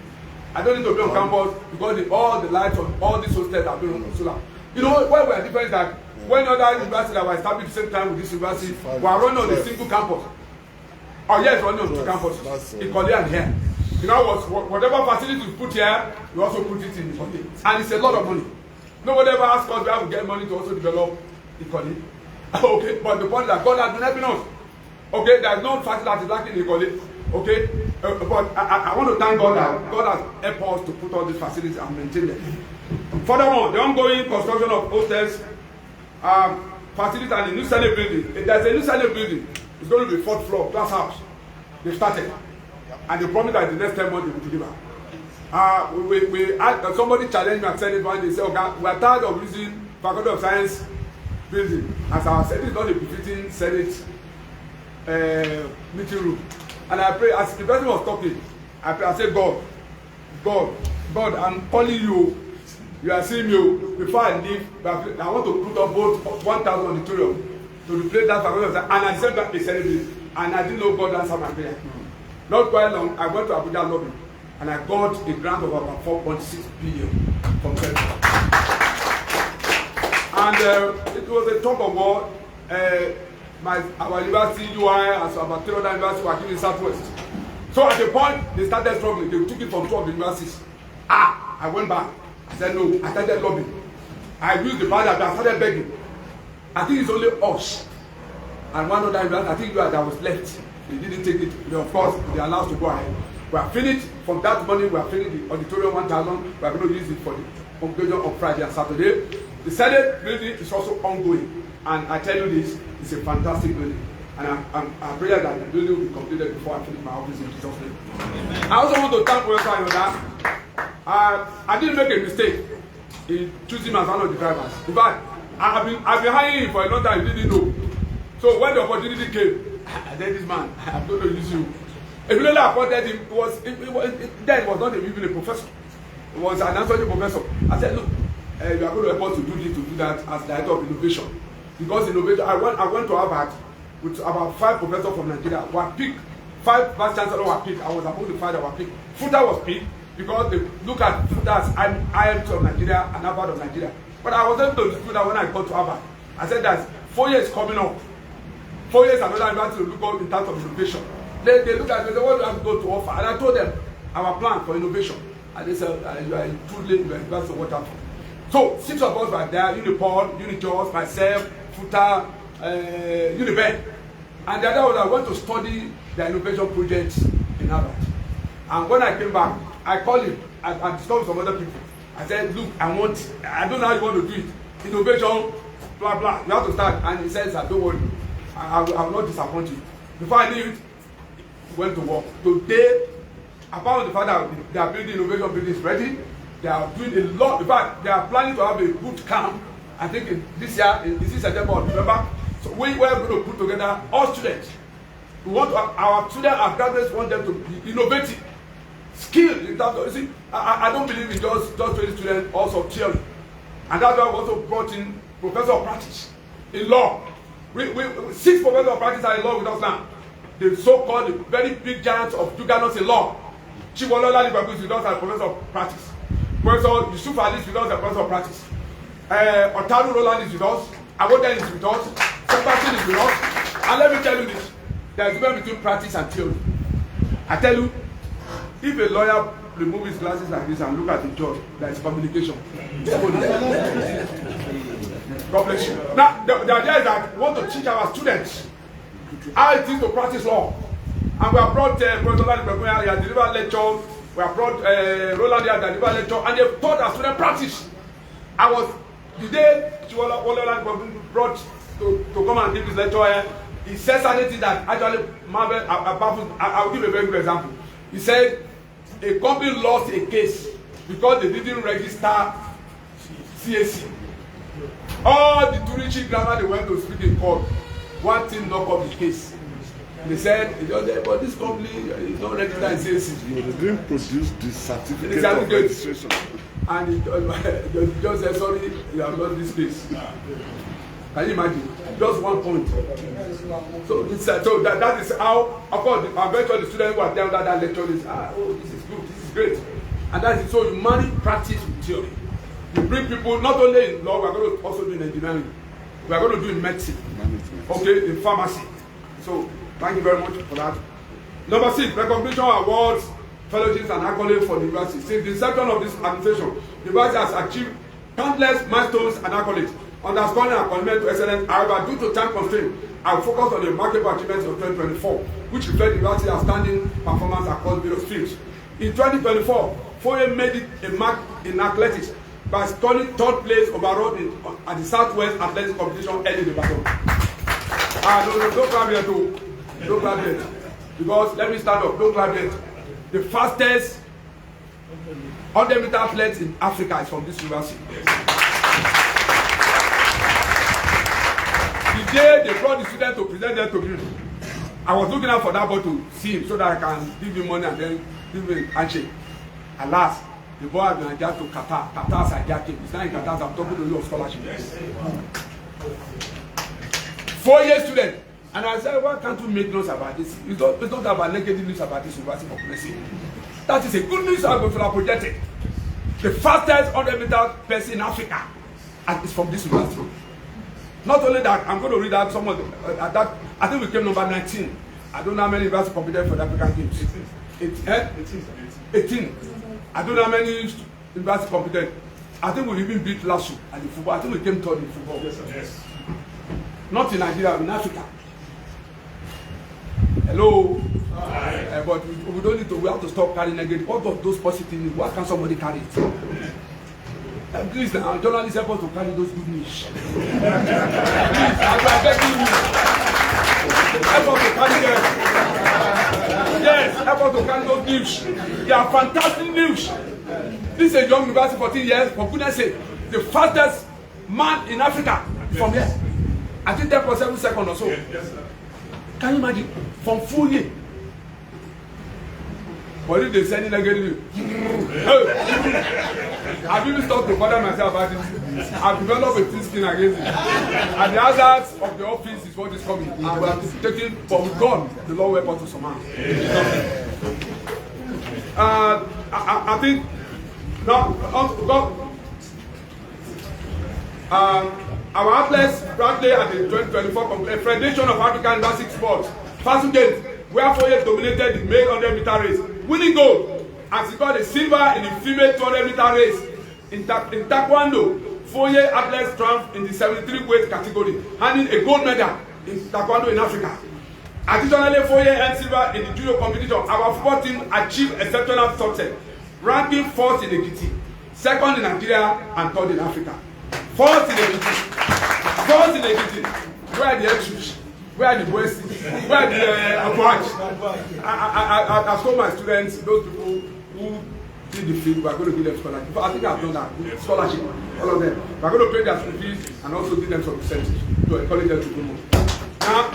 I don't need to be on campus because all the lights on all these hostels are being run on solar. You know, where we are different is that when other universities that were established at the same time with this university, we are running on a single campus. Oh yes, running on 2 campuses, in Korea and here. You know, whatever facilities we put here, we also put it in Korea. And it's a lot of money. Nobody ever asked us where we get money to also develop Korea. Okay, but the point is that God has been helping us. Okay, there is no facility that is lacking in Korea. Okay, but I want to thank God that God has helped us to put all these facilities and maintain them. Furthermore, the ongoing construction of hostels, facilities and a new Senate building. If there's a new Senate building, it's going to be 4th floor, glass house. They started. And they promised that the next 10 months they will deliver. Somebody challenged me and said it one day. They said, okay, we are tired of using Faculty of Science building as our Senate is not a befitting Senate meeting room. And I pray, as the person was talking, I said, God, I'm calling you. You are seeing me. Before I leave, I want to put up both 1,000 auditorium to replace that Faculty of Science. And I said that a Senate building. And I didn't know God answered my prayer. Not quite long, I went to Abuja lobby and I got a grant of about 4.6 billion from Central. And it was a talk of war. Our university, UI, and so about 300 universities working in Southwest. So at the point, they started struggling. They took it from 2 of the universities. I went back. I said, no, I started lobbying. I used the power that I started begging. I think it's only us. And one other university, I think that was left. They didn't take it. Of course, they allowed us to go ahead. We have finished from that money. We have finished the auditorium 1,000. We are going to use it for the convocation on Friday and Saturday. The Senate building is also ongoing, and I tell you this, it's a fantastic building. And I pray that the building will be completed before I finish my office in Jesus' name. I also want to thank Professor Ayoda. I didn't make a mistake in choosing him as one of the drivers. In fact, I've been hiring him for a long time. He didn't know. So when the opportunity came, I said, this man, I'm going to use you. If you know that appointed him, it was not even a professor. It was an associate professor. I said, look, you are going to help us to do this, to do that as director of innovation. Because innovation, I went to Harvard with about 5 professors from Nigeria who were picked. 5 Vice-Chancellors were picked. I was among the 5 that were picked. FUTA was picked because they look at FUTA as IMT of Nigeria and Harvard of Nigeria. But I was able to do that when I got to Harvard. I said that 4 years coming up. 4 years another university to look up in terms of innovation. They look at me, they say, what do you have to offer? And I told them our plan for innovation. And they said, you are too late, you are university to watch out for. So 6 of us were there, Unipol, Unijos, myself, FUTA, Uniben. And the other was I went to study the innovation projects in Harvard. And when I came back, I called him, I discussed with some other people. I said, look, I don't know how you want to do it. Innovation, blah, blah, you have to start. And he says, don't worry, I will not disappoint you. Before I knew it, he went to work. Today, apart from the fact that they are building innovation buildings ready, They are doing a lot. In fact, they are planning to have a boot camp. I think this year, this is September or November. So we are going to put together all students. We want our students, our graduates, want them to be innovative, skilled in terms of. You see, I don't believe in just 20 students, also theory, and that's why we also brought in professor of practice in law. We 6 professors of practice are in law with us now. The so-called very big giants of Juganos in law. Chiwolola Libabu is with us as professor of practice. Professor Yusuf Ali is with us as professor of practice. Otaru Roland is with us. Awoden is with us. Sebastian is with us. And let me tell you this. There is a difference between practice and theory. I tell you, if a lawyer removes his glasses like this and look at the judge, there is communication. God bless you. Now, the idea is that we want to teach our students how it is to practice law. And we have brought Professor Lalibeguya, he has delivered lectures. We have brought Roland, he has delivered lecture, and they have taught our students practice. I was, the day Chiwolola brought to come and give this lecture, he said something that actually marvel baffles. I will give a very good example. He said a company lost a case because they didn't register CAC. All the Turichi grammar they went to speak in court, one thing knocked up the case. They said, but this company is not registered in CAC. They didn't produce the certificate of registration. And the judge said, sorry, you have lost this case. Can you imagine? Just 1 point. So that is how, of course, I'm very sure the students who are there that lecture is, this is good, this is great. And that is so you marry practice with theory. You bring people, not only in law, we are going to also do in engineering. We are going to do in medicine. Okay, in pharmacy. So, thank you very much for that. Number 6, recognition awards, fellowships, and accolades for the university. Since the inception of this administration, the university has achieved countless milestones and accolades, underscoring our commitment to excellence. However, due to time constraints, I will focus on the remarkable achievements of 2024, which reflect the university's outstanding performance across various fields. In 2024, FUOYE made it a mark in athletics by scoring 3rd place overall at the Southwest Athletics Competition held in Ibadan. No, don't clap yet, too. Don't clap yet. Because, let me start off, don't clap yet. The fastest 100-meter athlete in Africa is from this university. The day they brought the students to present them to me, I was looking out for that boy to see him so that I can give him money and then give him a handshake. Alas, the boy has been adjusted to Qatar. Qatar's adjusted. It's not in Qatar, I'm talking to you of scholarship. 4-year student. And I said, why can't we make news about this? It's not about negative news about this university population. That is a good news I'm going to project it. The fastest 100-meter person in Africa is from this university. Not only that, I'm going to read out some of that. I think we came number 19. I don't know how many universities competed for the African Games. 18. I don't know how many universities competed. I think we even beat last year at the football. I think we came 3rd in football. Yes. Not in Nigeria, in Africa. Hello. But we don't need to. We have to stop carrying negative. What of those positive? Why can't somebody carry it? Please, journalists help us to carry those good news. Please, I'm begging you. Help us to carry them. Yes, help us to carry those news. They are fantastic news. This is a young university, 14 years. For goodness sake, the fastest man in Africa is from here. I think 10.7 seconds or so. Yes, sir. Can you imagine? From FUOYE. But if they send in negative, I've even started to bother myself about this. I've developed a thin skin against it. And the hazards of the office is what is coming. And we are taking, but with God, the Lord will help us to surmount. I think, our athletes proudly at the 2024 Federation of African Gymnastics Sports, Fasu Games, where FUOYE dominated the male 100-meter race, winning gold, and secured a silver in the female 200-meter race. In Taekwondo, FUOYE athletes triumphed in the 73 weight category, handing a gold medal in Taekwondo in Africa. Additionally, FUOYE earned silver in the judo competition. Our football team achieved exceptional success, ranking 4th in Ekiti, 2nd in Nigeria, and 3rd in Africa. 4th in Ekiti. 4th in Ekiti. Where are the extras? Where are the boys? Where are the approach? I told my students, those people who see the field, we are going to give them scholarship. I think I've done that. Scholarship, all of them. We are going to pay their school fees and also give them some percentage to encourage them to do more. Now,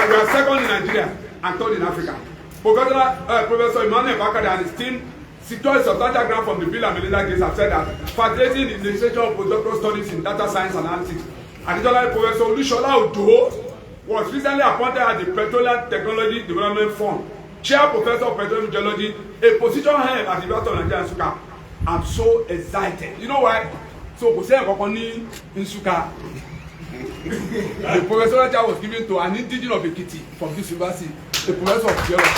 we are second in Nigeria and third in Africa. Professor Emmanuel Bakari and his team secured a substantial grant from the Bill and Melinda Gates have said that facilitating the initiation of postdoctoral studies in data science analytics. Additionally, Professor Olushola Odo was recently appointed as the Petroleum Technology Development Fund Chair Professor of Petroleum Geology, a position held at the University of Nigeria in Nsukka. I'm so excited. You know why? So, in Nsukka, the professorial chair was given to an indigenous of Ekiti from this university, the professor of geology.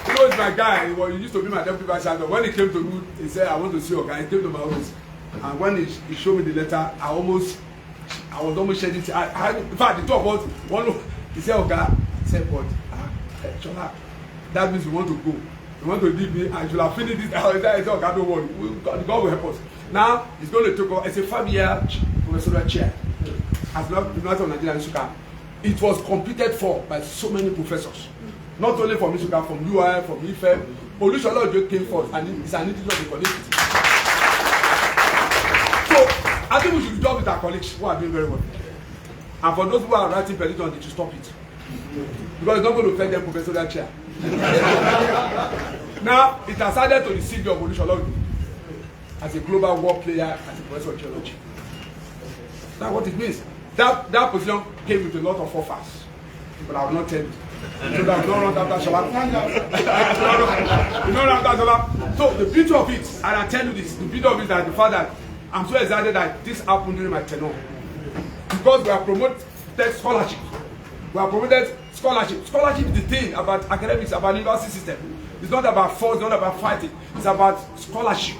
You know, it's my guy. He used to be my deputy vice-chancellor. When he came to me, he said, I want to see your guy. He came to my office. And when he showed me the letter, I was almost shedding tears. In fact, the two of us, he said, okay, he said, but, Chola, that means we want to go. We want to leave me. I should have finished this. I said, okay, don't worry. God will help us. Now, it's going to take over. It's a 5-year professorial chair. As the University of Nigeria in Nsukka. It was competed for by so many professors. Not only from Nsukka, from UI, from IFE. Olushola Ojo came first, and it's an indigenous of the community. So, I think we should talk with our colleagues who are doing very well. And for those who are writing petitions, they should stop it. Because it's not going to affect them professorial chair. Now, it has added to the CV of Olushola Ojo as a global world player, as a professor of geology. That's what it means. That position came with a lot of offers. But I will not tell you. So that we don't run after Shola. So the beauty of it, and I tell you this, the beauty of it is that the fact that I'm so excited that this happened during my tenure. Because we have promoted scholarship. We have promoted scholarship. Scholarship is the thing about academics, about university system. It's not about force, it's not about fighting. It's about scholarship.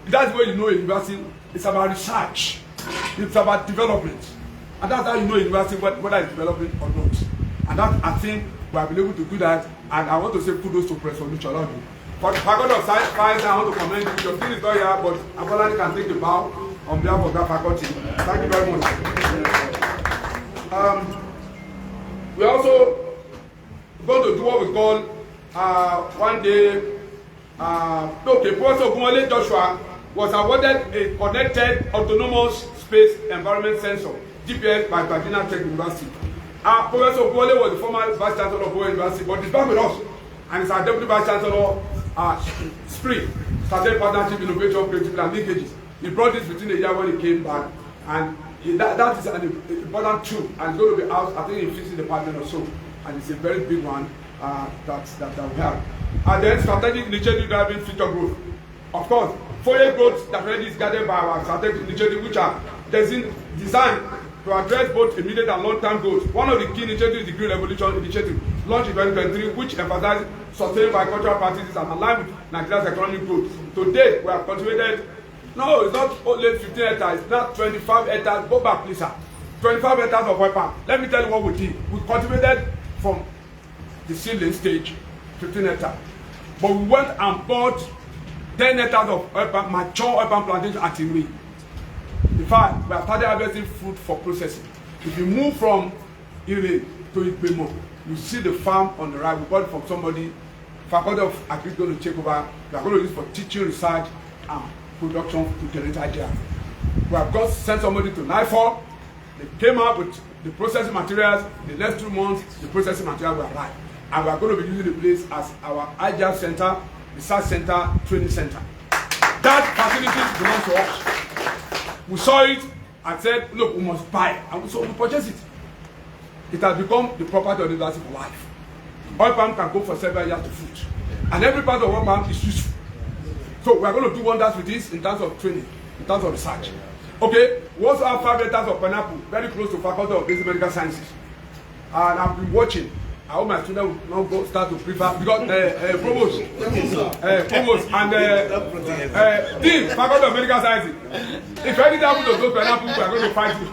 That's where you know a university. It's about research. It's about development. And that's how you know a university whether it's developing or not. And that, I think we have been able to do that. And I want to say kudos to Professor Olushola Ojo. For the faculty of science, I want to commend you. Your team is not here, but Abolani can take the bow on behalf of that faculty. Thank you very much. We also going to do what we call one day. Okay, Professor Ogunwole Joshua was awarded a connected autonomous space environment sensor (GPS) by Virginia Tech University. Professor Ogunwole was the former Vice-Chancellor of FUOYE University, but he's back with us, and he's our Deputy Vice-Chancellor. Spring started partnership, innovation, creativity, and linkages. He brought this within a year when he came back, and that is an important tool, and it's going to be out, I think, in 50 departments or so, and it's a very big one that we have. And then strategic initiative driving future growth. Of course, FUOYE growth that already is guided by our strategic initiative, which are designed to address both immediate and long-term goals. One of the key initiatives is the Green Revolution Initiative, launched in 2023, which emphasizes sustainable agricultural practices and aligned with Nigeria's economic growth. Today, we have cultivated, no, it's not only 15 hectares, it's not 25 hectares. Go back, please, sir. 25 hectares of oil palm. Let me tell you what we did. We cultivated from the seedling stage, 15 hectares. But we went and bought 10 hectares of oil palm, mature oil palm plantation at Iri. In fact, we have started harvesting fruit for processing. If you move from Iri to Igbemo, you see the farm on the right. We bought it from somebody. Faculty of Agriculture is going to take over. We are going to use it for teaching, research, and production to generate ideas. We have got sent somebody to NIFOR. They came up with the processing materials. In the next 2 months, the processing material will arrive. And we are going to be using the place as our agile center, research center, training center. That facility belongs to us. We saw it and said, look, we must buy it. And so we purchased it. It has become the property of the university for life. Oil palm can go for several years to fruit. And every part of oil palm is useful. So we are going to do wonders with this in terms of training, in terms of research. Okay, we also have 5 hectares of pineapple, very close to Faculty of Basic Medical Sciences. And I've been watching. I hope my students will not go start to prefer, because provost and Dean, Faculty of Medical Sciences. If anything happens to those pineapples, we are going to fight you.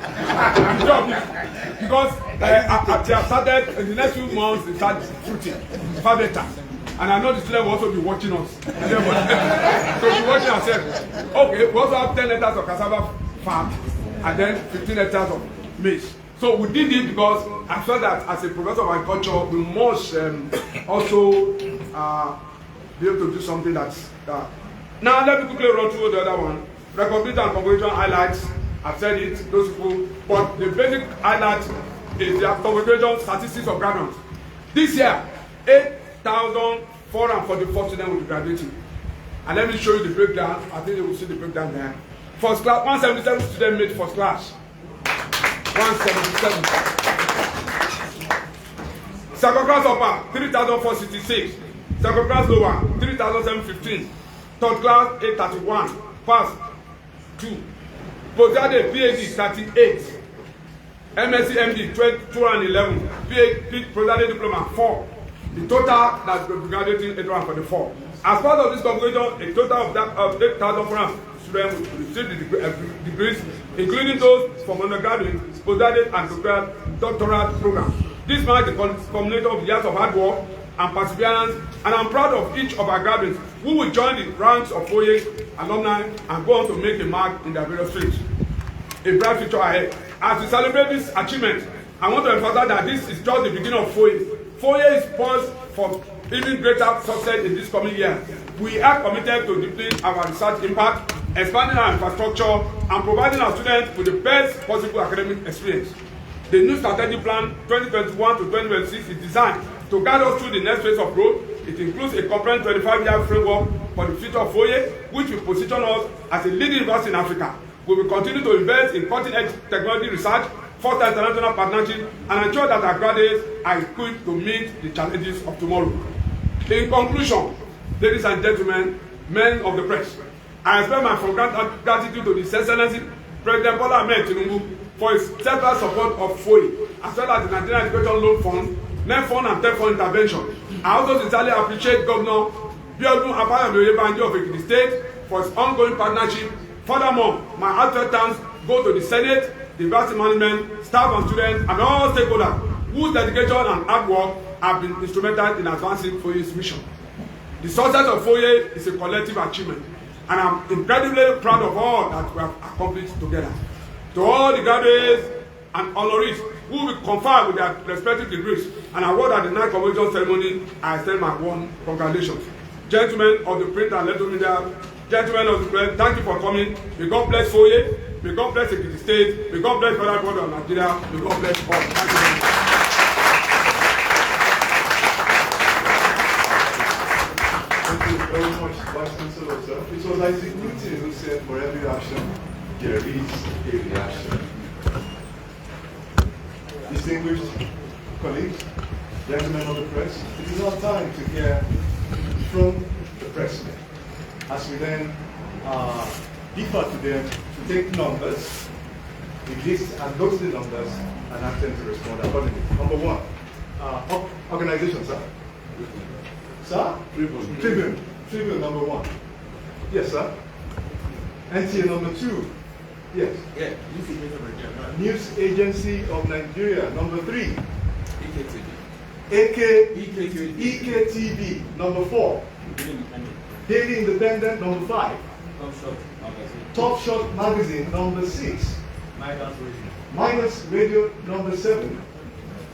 Because they have started, in the next few months, they start fruiting. 5 hectares. And I know the students will also be watching us. So be watching ourselves. Okay, we also have 10 hectares of cassava farm and then 15 hectares of maize. So we did it because I felt that as a professor of agriculture, we must also be able to do something that's Now let me quickly run through the other one. Recognition and convocation highlights. I've said it, those people, but the basic highlight is the convocation statistics of graduates. This year, 8,444 students will be graduating. And let me show you the breakdown. I think you will see the breakdown there. First class, 177 students made first class. 177. Second class upper, 3,466. Second class lower, 3,715. Third class, 831. Pass, 2. Postgraduate, PhD, 38. MSc, MD, 211. PhD, postgraduate diploma, 4. The total that will be graduating, 844. As part of this convocation, a total of 8,400 students will receive the degrees, including those from undergraduate, postgraduate, and doctoral programs. This marks the culmination of years of hard work and perseverance, and I'm proud of each of our graduates who will join the ranks of FUOYE alumni and go on to make a mark in their various fields. A bright future ahead. As we celebrate this achievement, I want to emphasize that this is just the beginning of FUOYE. FUOYE is poised for even greater success in this coming year. We are committed to deepening our research impact, expanding our infrastructure, and providing our students with the best possible academic experience. The new strategic plan 2021 to 2026 is designed to guide us through the next phase of growth. It includes a comprehensive 25-year framework for the future of FUOYE, which will position us as a leading university in Africa. We will continue to invest in cutting-edge technology research, foster international partnership, and ensure that our graduates are equipped to meet the challenges of tomorrow. In conclusion, ladies and gentlemen, men of the press, I express my gratitude to His Excellency President Bola Ahmed Tinubu for his steadfast support of FUOYE, as well as the Nigerian Education Loan Fund, NEP Fund, and TEP Fund intervention. I also sincerely appreciate Governor Biodun Abayomi of Ekiti State for his ongoing partnership. Furthermore, my heartfelt thanks go to the Senate, the university management, staff and students, and all stakeholders whose dedication and hard work have been instrumental in advancing FUOYE's mission. The success of FUOYE is a collective achievement, and I'm incredibly proud of all that we have accomplished together. To all the graduates and honorees who will confer with their respective degrees and award at the night convocation ceremony, I extend my warm congratulations. Gentlemen of the print and electronic media, gentlemen of the press, thank you for coming. May God bless FUOYE. May God bless Ekiti State. May God bless Federal Government of Nigeria. May God bless all. Thank you very much. Thank you very much, Vice-Chancellor, sir. It was Isaac Newton who said, for every action, there is a reaction. Distinguished colleagues, gentlemen of the press, it is now time to hear from the president, as we then defer to them to take numbers, release and note the numbers, and ask them to respond accordingly. Number one, organization, sir. Sir? Tribune. Tribune number one. Yes, sir. NTA number two. Yes. Yeah. News Agency of Nigeria number 3. EKTV number 4. Daily Independent number 5. Top Shot Magazine number 6. Minus Radio number 7.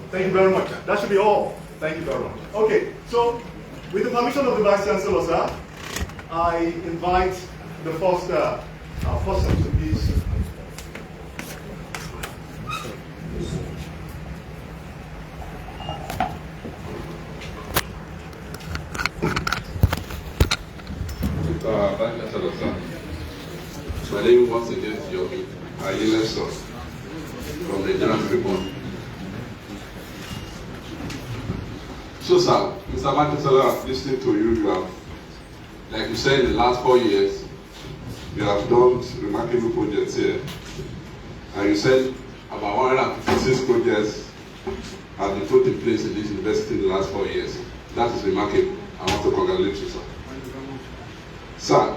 Thank you very much. That should be all. Thank you very much. Okay, so with the permission of the Vice-Chancellor, sir, I invite the first person to please. Vice-Chancellor, sir. My name once again is Oye-Ekiti from the Nigerian Tribune. So, sir, Mr. Vice-Chancellor, listening to you, you have, like you said, in the last 4 years, you have done remarkable projects here. And you said about 156 projects have been put in place in this university in the last 4 years. That is remarkable. I want to congratulate you, sir. Sir,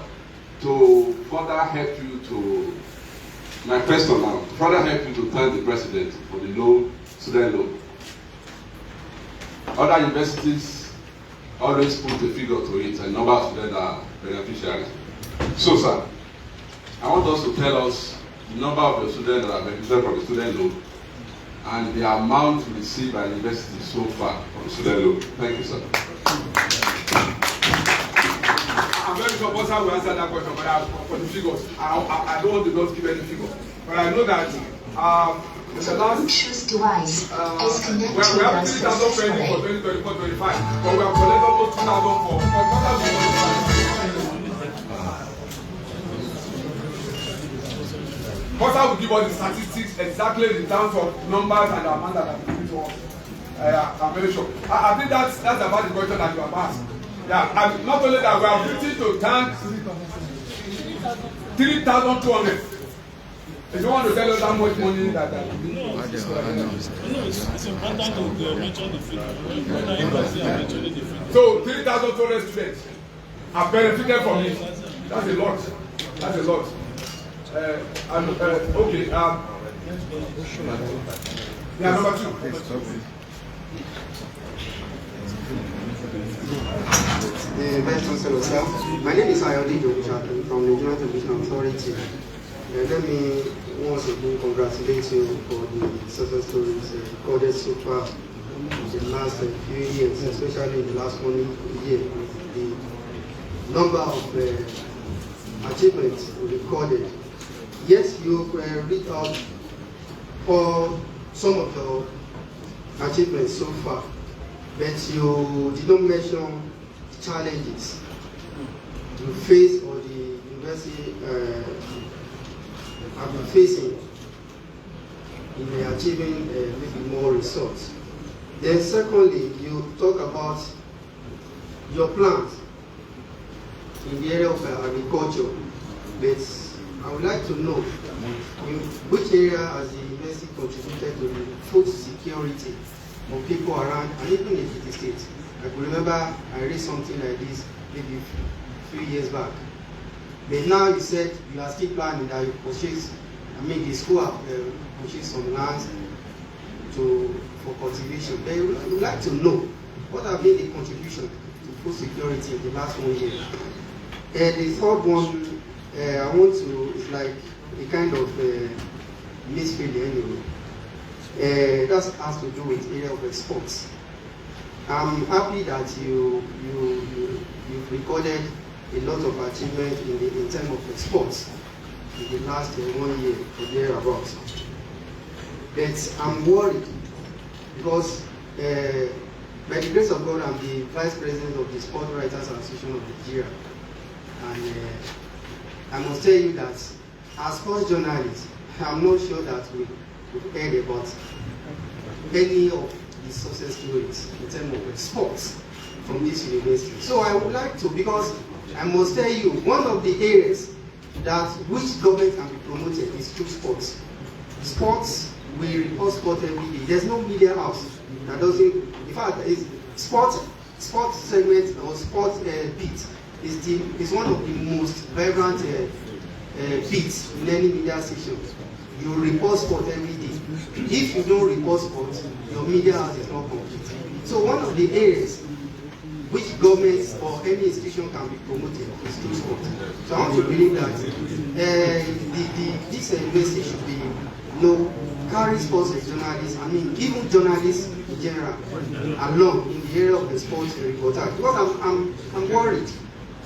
to further help you to, my question now, to further help you to thank the president for the loan, student loan. Other universities always put a figure to it, and number of students are beneficiaries. So, sir, I want us to tell us the number of the students that are beneficiaries from the student loan and the amount received by the university so far from the student loan. Thank you, sir. sponsor will answer that question, but for the figures, I don't want to just give any figure. But I know that in the last, we have 3,000 pending for 2024-25, but we have collected almost 2,000 for Costa will give us the statistics exactly in terms of numbers and the amount that are given to us. I'm very sure. I think that's about the question that you have asked. Yeah, and not only that, we are written to thank 3,200. If you want to tell us how much money that it's important to mention the figure. So 3,200 students have benefited from it. That's a lot. That's a lot. Okay. Yeah, number 2. Vice-Chancellor, sir. My name is Oye-Ekiti from the Nigerian Television Authority. Let me once again congratulate you for the success stories recorded so far in the last few years, especially in the last 1 year, with the number of achievements recorded. Yes, you read out for some of your achievements so far, but you did not mention challenges you face or the university have been facing in achieving maybe more results. Then secondly, you talk about your plans in the area of agriculture, but I would like to know in which area has the university contributed to the food security of people around, and even in the state. I could remember I read something like this maybe a few years back. But now you said you are still planning that you purchase, the school have purchased some lands for cultivation. But I would like to know what have been the contribution to food security in the last 1 year. And the third one, I want to, it's like a kind of misfeeling anyway. That has to do with area of sports. I'm happy that you've recorded a lot of achievement in terms of sports in the last 1 year or thereabouts. But I'm worried because by the grace of God, I'm the Vice President of the Sport Writers Association of Nigeria. And I must tell you that as sports journalists, I'm not sure that we've heard about any of the success stories in terms of sports from this university. So I would like to, because I must tell you, one of the areas that which government can be promoted is through sports. Sports, we report sport every day. There's no media house that doesn't, in fact, sports segment or sports beat is one of the most vibrant beats in any media station. You report sport every day. If you don't report sport, your media house is not complete. So one of the areas which governments or any institution can be promoted is through sport. So I want to believe that this university should be carry sports as journalists, even journalists in general, along in the area of the sports reportage. Because I'm worried.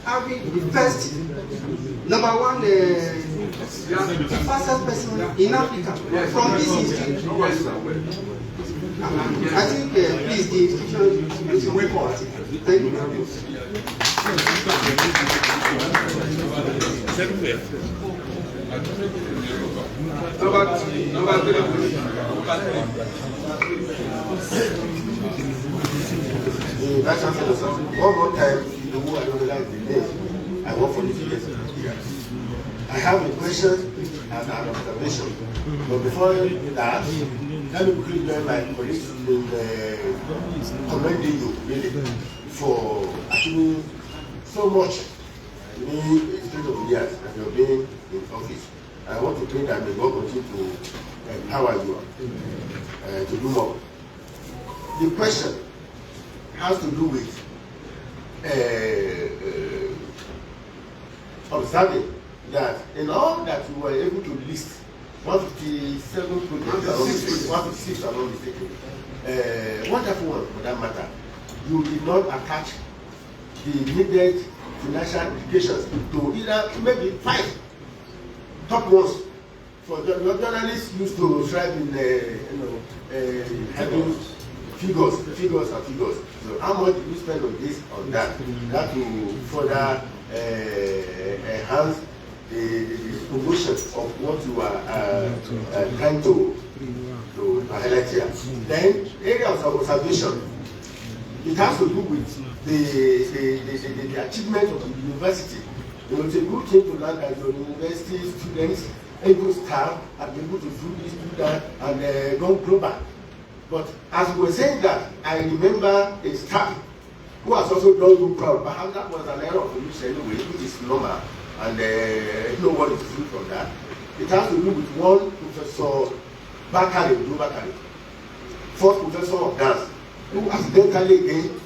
Having the first, number one, fastest person in Africa from this institution. I think, please, the institution should wake up. Thank you very much. Number 3. Vice-Chancellor, sir, one more time, I don't like the name. I work for the university. I have a question and an observation. But before that, let me quickly join my colleagues in commending you really for achieving so much in the state of years that you have been in office. I want to pray that may God continue to empower you to do more. The question has to do with observing that in all that we were able to list 157 projects, 156 are not mistaken. Wonderful one for that matter. You did not attach the needed financial implications to either maybe 5 top ones for the journalists used to describe in having figures. So how much do you spend on this, on that? That will further enhance the promotion of what you are trying to highlight here. Then area of observation. It has to do with the achievement of the university. You know, it's a good thing to learn that your university students, able staff, are able to do this, do that, and go global. But as we were saying that, I remember a staff who has also done you proud. Perhaps that was an error of omission anyway, which is normal, and nobody is free from that. It has to do with one Professor Bakari, first professor of dance, who accidentally came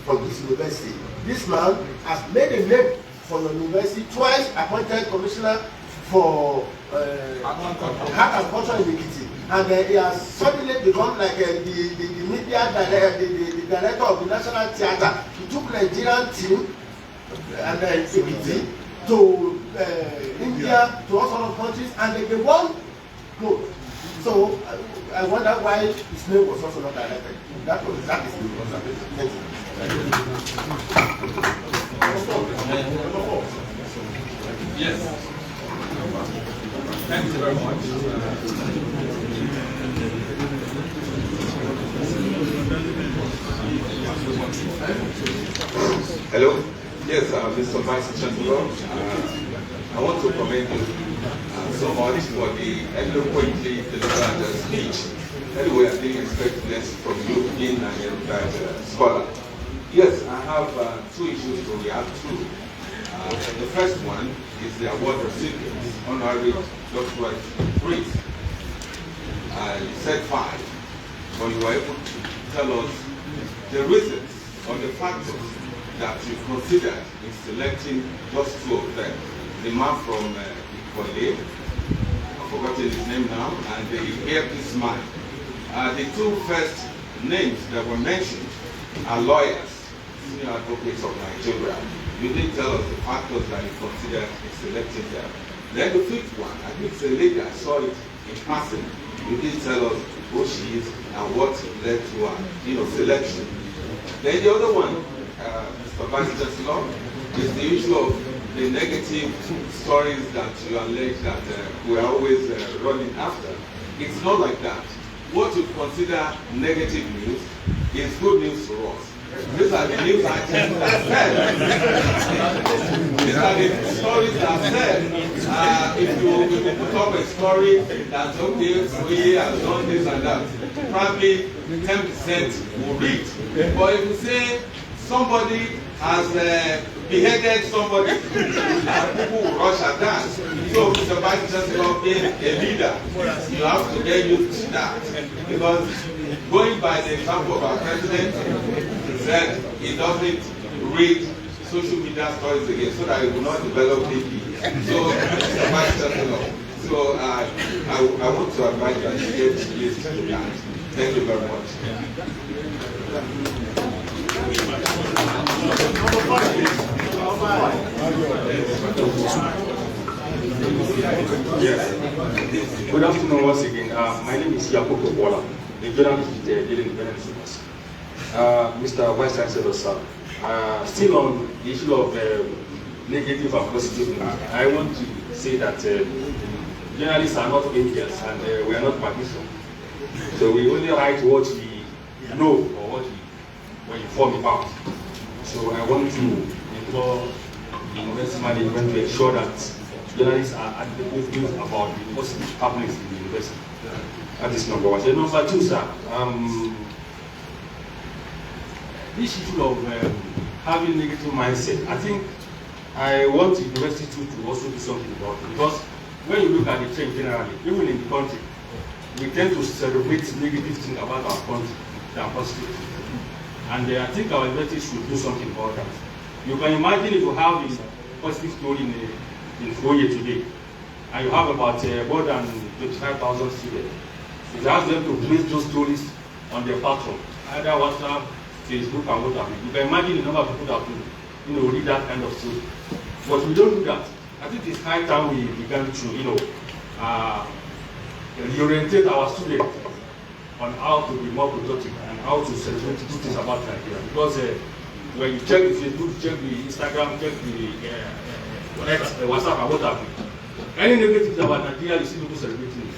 from this university. This man has made a name for the university, twice appointed commissioner for art and culture in Ekiti. And he has suddenly become like the media the director of the National Theatre. He took Nigerian team and Ekiti to India, to all sorts of countries, and they won gold. So I wonder why his name was also not highlighted. That is the observation. Yes. Thank you very much. Hello. Yes, Mr. Vice-Chancellor. I want to commend you so much for the eloquently delivered speech. Anyway, I didn't expect less from you being an erudite scholar. Yes, I have 2 issues to react to. The first one is the award recipients, honorary doctorate degrees. You said 5, but you were able to tell us the reasons or the factors that you considered in selecting just 2 of them. The man from Ikole, I've forgotten his name now, and the earpiece man. The 2 first names that were mentioned are lawyers, senior advocates of Nigeria. You didn't tell us the factors that you considered in selecting them. Then the 5th one, I think it's a lady, I saw it in passing. You didn't tell us who she is and what led to her selection. Then the other one, Mr. Vice-Chancellor, is the issue of the negative stories that you allege that we are always running after. It's not like that. What you consider negative news is good news for us. These are the news items that said. These are the stories that said. If you put up a story that, okay, Oye has done this and that, probably 10% will read. But if you say somebody has beheaded somebody, people will rush at that. So Mr. Vice-Chancellor, being a leader, you have to get used to that. Because going by the example of our president, he said he doesn't read social media stories again so that he will not develop BP. So Mr. Vice-Chancellor, so I want to advise that you get used to that. Thank you very much. Yes. Good afternoon once again. My name is Yakubu Bola, the journalist with the Daily Independent News. Mr. Vice-Chancellor, sir, still on the issue of negative and positive news, I want to say that journalists are not angels and we are not magicians. So we only write what we know or what we inform about. So I want to implore the university management to ensure that journalists are adequate news about the positive happenings in the university. That is number 1. So number 2, sir, this issue of having negative mindset, I think I want the university to also do something about it. Because when you look at the trend generally, even in the country, we tend to celebrate negative things about our country than positive. And I think our university should do something about that. You can imagine if you have a positive story in FUOYE today, and you have about more than 25,000 students. It asks them to place those stories on their platform, either WhatsApp, Facebook, and what have you. You can imagine the number of people that will read that kind of story. But we don't do that. I think it's high time we began to, reorientate our students on how to be more productive and how to celebrate good things about Nigeria. Because when you check the Facebook, check the Instagram, check the WhatsApp, and what have you, any negative thing about Nigeria, you see people celebrating it.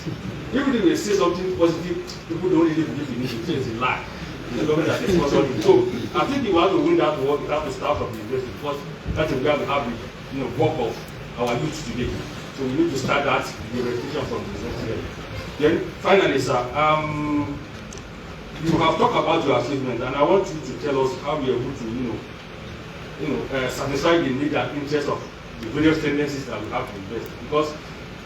Even if they say something positive, people don't really believe in it. They say it's a lie. The government that is sponsoring it. So I think if we have to win that war, we have to start from the university first. That's where we have the work of our youth today. So we need to start that the restriction from the university. Then finally, sir, you have talked about your achievement, and I want you to tell us how you are able to, satisfy the need and interest of the various tendencies that we have to invest. Because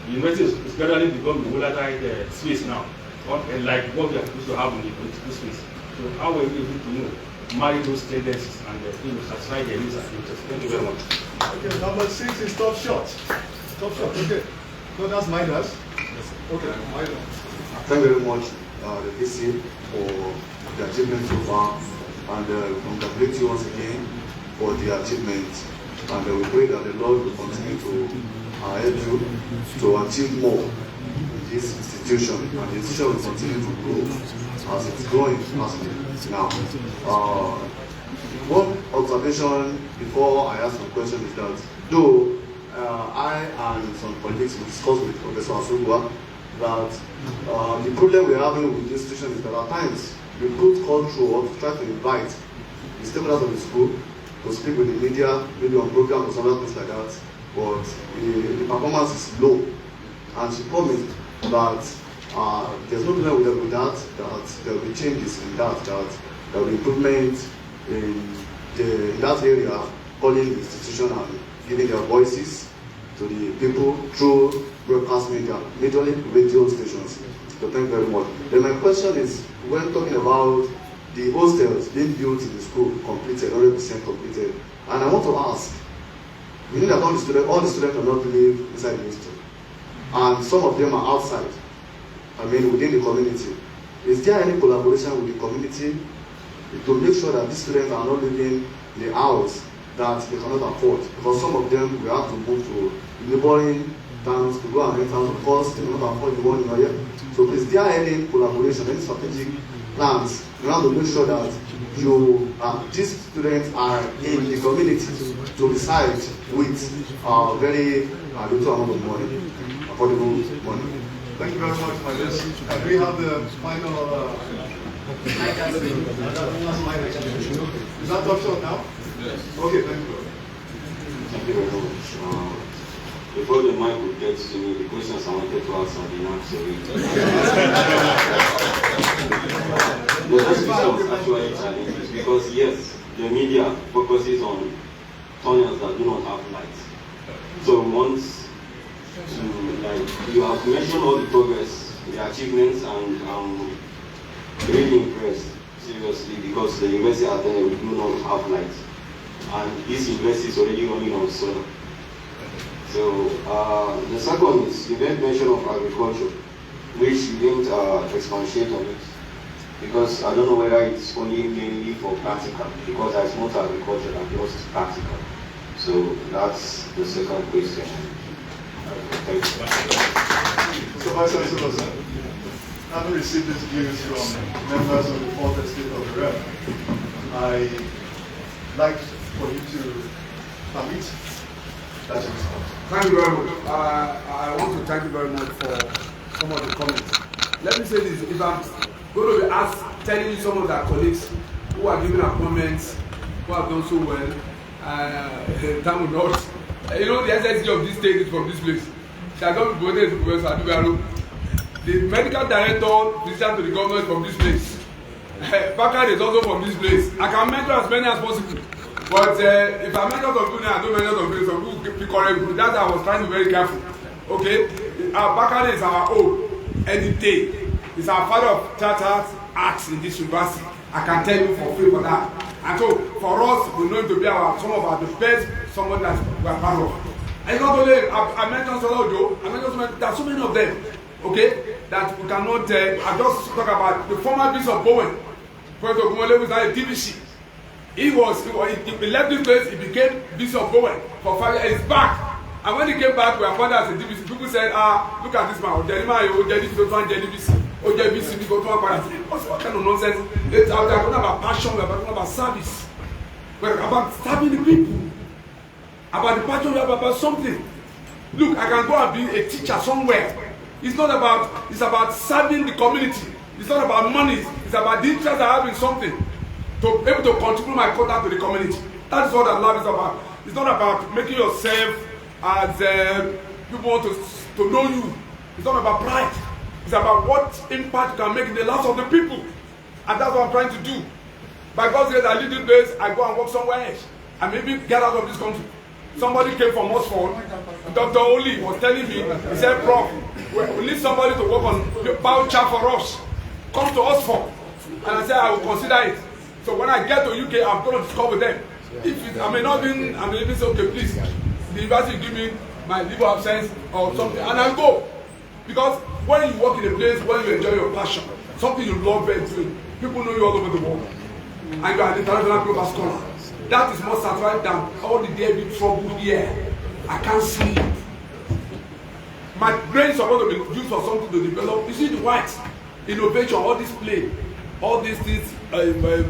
the university is gradually becoming a volatile space now, like what we are supposed to have in the political space. So how are we able to, marry those tendencies and satisfy their needs and interests? Thank you very much. Okay, number 6 is top shot. Top shot. Okay. So that's minus. Okay, minus. Thank you very much, the VC, for the achievement so far, and congratulate you once again for the achievement. And we pray that the Lord will continue to help you to achieve more in this institution, and the institution will continue to grow as it's growing fastly now. One observation before I ask some question is that though I and some colleagues will discuss with Professor Asungwa that the problem we're having with this institution is that at times we put control or to try to invite the stakeholders of the school to speak with the media, maybe on programs or some other things like that, but the performance is low. And she promised that there's no problem with that there will be changes in that there will be improvement in that area, calling the institution and giving their voices to the people through broadcast media, majorly radio stations. So thank you very much. Then my question is, when talking about the hostels being built in the school, completed, 100% completed, and I want to ask, we know that all the students cannot live inside the hostel, and some of them are outside, within the community. Is there any collaboration with the community to make sure that these students are not living in the house that they cannot afford? Because some of them will have to move to neighboring towns to go and rent house because they cannot afford the one in Oye. So is there any collaboration, any strategic plans in order to make sure that these students are in the community to reside with very little amount of money, affordable money? Thank you very much, my dear. And we have the final. Is that top shot now? Yes. Okay, thank you. Thank you very much. Before the mic would get to me, the questions I wanted to ask, I didn't answer it. The first question was actually challenging because yes, the media focuses on tunnels that do not have lights. So once you have mentioned all the progress, the achievements, and really impressed seriously because the university at the end do not have lights, and this university is already running on solar. So the second is you made mention of agriculture, which you didn't expatiate on it because I don't know whether it's only mainly for practical because there's more to agriculture than just practical. So that's the second question. Thank you. So Vice-Chancellor, having received these views from members of the fourth estate of the rep, I'd like for you to permit that response. Thank you very much. I want to thank you very much for some of the comments. Let me say this, if I'm going to be telling you some of our colleagues who are giving appointments, who have done so well, time will not. The SSG of this state is from this place. They are going to be voted to Professor Adubaro. The medical director, visitor to the governor is from this place. Bakar is also from this place. I can mention as many as possible. But if I mention some people, I don't mention some people, some people be correct. That's why I was trying to be very careful. Okay? Bakar is our own entity. He's our father of theatre arts in this university. I can tell you for free for that. And so for us, we know him to be some of our the best, someone that we are proud of. And not only I mentioned Solojo, there are so many of them, okay, that we cannot. I just talk about the former Bishop Bowen, Professor Gumole, who is now a DBC. He left this place, he became Bishop Bowen for 5 years, he's back. And when he came back, we appointed as a DBC. People said, look at this man, what kind of nonsense? We're talking about passion, we're talking about service. We're about serving the people. About the passion, we're about something. Look, I can go and be a teacher somewhere. It's about serving the community. It's not about money. It's about the interest I have in something. To be able to contribute my quota to the community. That is what that love is about. It's not about making yourself as people want to know you. It's not about pride. It's about what impact you can make in the lives of the people. And that's what I'm trying to do. By God's grace, I leave this place, I go and work somewhere else. And maybe get out of this country. Somebody came from Oxford. Dr. Oli was telling me, he said, Prof, we need somebody to work on voucher for us. Come to Oxford. And I said, I will consider it. So when I get to UK, I'm going to discover them. If I may not be, I may be okay, please. The university give me my leave of absence or something, and I go. Because when you work in a place where you enjoy your passion, something you love very doing, people know you all over the world. And you are an international global scholar. That is more satisfying than all the daily trouble here. I can't sleep. My brain is supposed to be used for something to develop. You see the whites, innovation, all this play, all these things,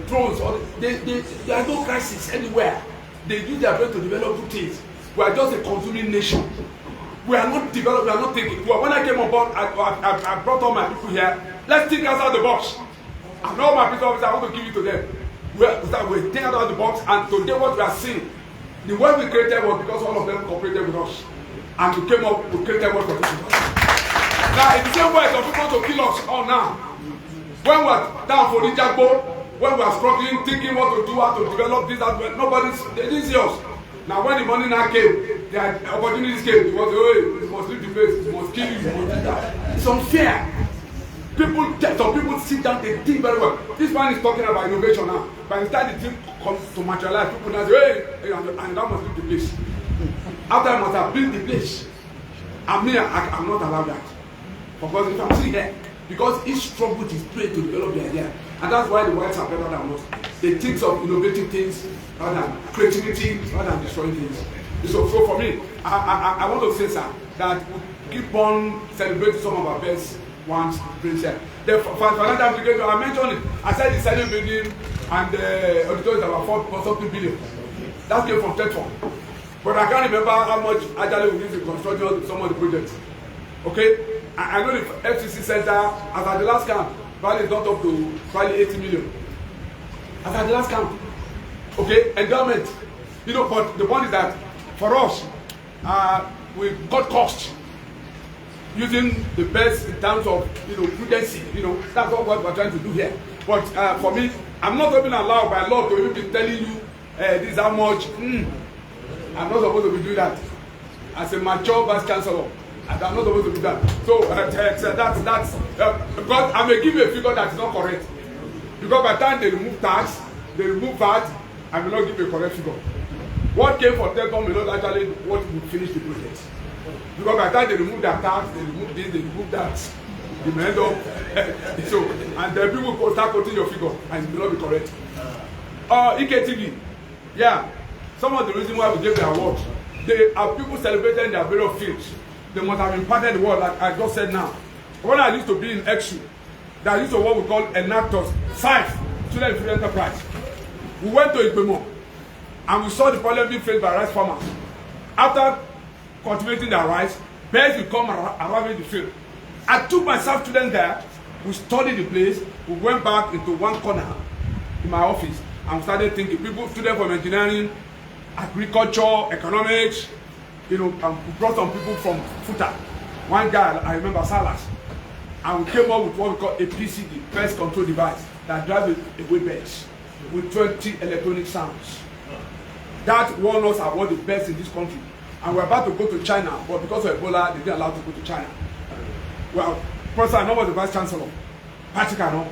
drones, there are no crisis anywhere. They use their brain to develop good things. We are just a consuming nation. We are not developing, we are not thinking. Well, when I came on board, I brought all my people here. Let's think outside the box. And all my business officers, I want to give it to them. We're thinking out of the box, and today what we are seeing, the world we created was because all of them cooperated with us. And we came up, we created what we created. Now, in the same way, some people to kill us all now. When we are down for the jagbo, when we are struggling, thinking what to do, how to develop this, that, they didn't see us. Now, when the money now came, the opportunities came. It was, oh, you must leave the place, you must kill you, you must do that. It's unfair. Some people sit down, they think very well. This man is talking about innovation now. By the time the thing comes to materialize, people now say, hey, and that must leave the place. After I must have built the place. I'm not allowed that. Because if I'm sitting here, because each struggle is prayed to develop the idea. And that's why the whites are better than us. They think of innovative things rather than creativity, rather than destroying things. So for me, I want to say, sir, that we keep on celebrating some of our best ones, Prince. The financial application, I mentioned it. I said the selling building and the auditorium is about 4 billion. That came from Tetford. But I can't remember how much actually we used in construction of some of the projects. Okay? I know the FCC Center, as at the last count, probably is not up to probably 80 million. As at the last count. Okay? Endowment. You know, but the point is that for us, we got cost. Using the best in terms of, prudency, that's what we're trying to do here. But for me, I'm not even allowed by law to even be telling you this is how much. I'm not supposed to be doing that. As a mature Vice-Chancellor, I'm not supposed to do that. So that's because I may give you a figure that is not correct. Because by the time they remove tax, they remove VAT, I will not give you a correct figure. What came for Telcom may not actually what will finish the project. Because by the time they remove their tax, they remove this, they remove that, they may end up. So, and then people will start quoting your figure, and it will not be correct. EKTV, yeah, some of the reasons why we gave the award, they are people celebrating their various fields. They must have impacted the world, like I just said now. When I used to be in XU, there used to what we call enactors, SIFE, Student Free Enterprise. We went to Igbemo, and we saw the problem being faced by rice farmers. After cultivating their rice, birds will come arriving the field. I took my staff students there, we studied the place, we went back into one corner in my office, and we started thinking, students from engineering, agriculture, economics, and we brought some people from Futa. One guy, I remember Salas, and we came up with what we call a PCD, pest control device, that drives away birds with 20 electronic sounds. That won us award the best in this country. And we're about to go to China, but because of Ebola, they didn't allow us to go to China. Well, Professor Ano was the Vice-Chancellor. Patrick Ano.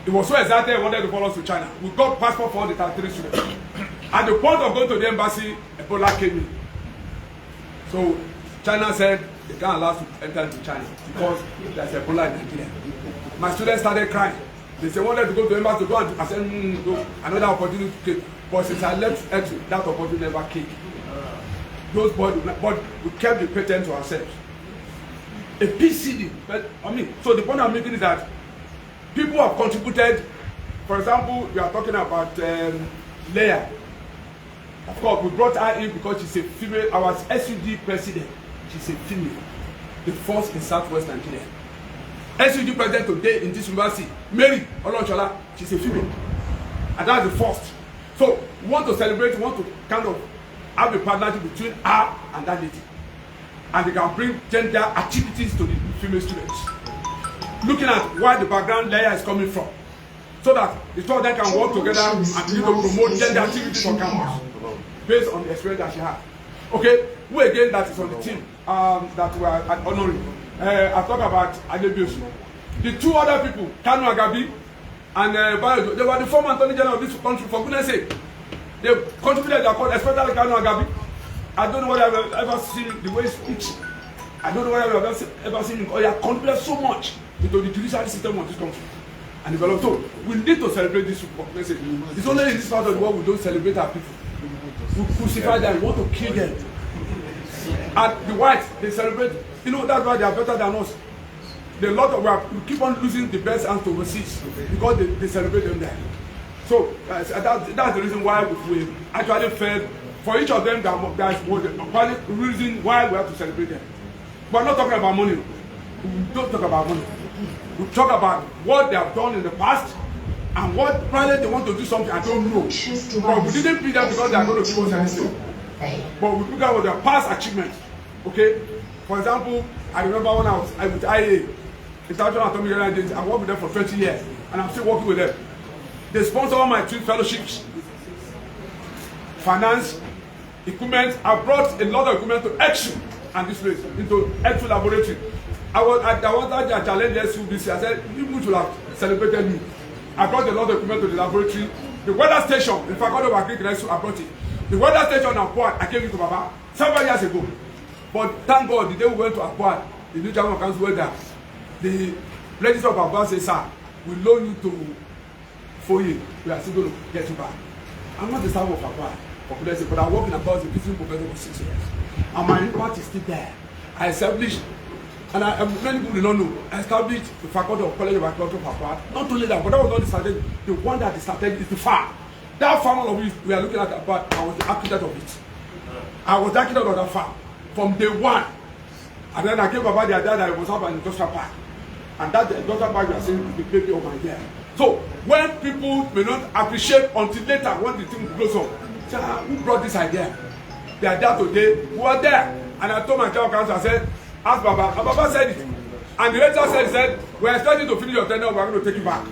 He was so excited he wanted to follow us to China. We got passport for all the 33 students. At the point of going to the embassy, Ebola came in. So China said they can't allow us to enter into China because there's Ebola in Nigeria. My students started crying. They say wanted to go to embassy to go and I said no, another opportunity came. But since I left that opportunity never came. Those boys, but we kept the patent to ourselves. A PCD, but I mean, so the point I'm making is that people have contributed. For example, we are talking about Leia. Of course, we brought her in because she's a female. Our SUD president, she's a female, the first in Southwest Nigeria. SUD president today in this university, Mary Olonchola, she's a female, and that's the first. So we want to celebrate. We want to kind of have a partnership between her and that lady, and they can bring gender activities to the female students. Looking at where the background layer is coming from, so that the two of them can work together and begin to promote gender activities on campus based on the experience that she had. Okay, who again that is on the team that we are honoring? I talk about Adebiosu. The two other people, Kanu Agabi and Bayojo, they were the former Attorney General of this country, for goodness sake. They contributed their cause, especially Kanu Agabi. I don't know whether I've ever seen the way he speaks. I don't know whether I've ever seen him. Oh, he has contributed so much into the judicial system of this country. And developed. So we need to celebrate this message. It's only in this part of the world we don't celebrate our people. We crucify them, we want to kill them. And the whites, they celebrate. You know, that's why they are better than us. There are a lot of we keep on losing the best hands to overseas because they celebrate them there. So that's the reason why we actually felt for each of them that's the reason why we have to celebrate them. We're not talking about money. We don't talk about money. We talk about what they have done in the past and what probably they want to do something I don't know. But we didn't pick them because they are going to give us anything. But we pick them with their past achievements. Okay? For example, I remember when I was with IA, International Atomic Energy Agency, I worked with them for 20 years and I'm still working with them. They sponsor all my 2 fellowships, finance, equipment. I brought a lot of equipment to EXU and this place, into EXU laboratory. I was at challenge EXU this year. I said, you should have celebrated me. I brought a lot of equipment to the laboratory. The weather station, in fact, of Agric EXU, I brought it. The weather station in Apuad, I came into Baba several years ago. But thank God, the day we went to Apuad, the new German council were there. The legislature of Apuad said, sir, we loan you to FUOYE. We are still going to get you back. I'm not the staff of Apuad, but I work in Apuad as a visiting professor for 6 years. And my impact is still there. I established, and many people do not know, I established the faculty of College of Agriculture of Apuad. Not only that, but that was not the strategy. The one that started is the farm. That farm of which we are looking at Apuad, I was the architect of it. I was the architect of that farm from day one. And then I came about the idea that it was up an industrial park. And that the industrial park we are saying the baby of my year. So when people may not appreciate until later when the thing blows up, say, who brought this idea? They are there today, who are there. And I told my general counsel, I said, ask Baba. And Baba said it. And the rector said, we're expecting to finish your tenure, we're going to take you back.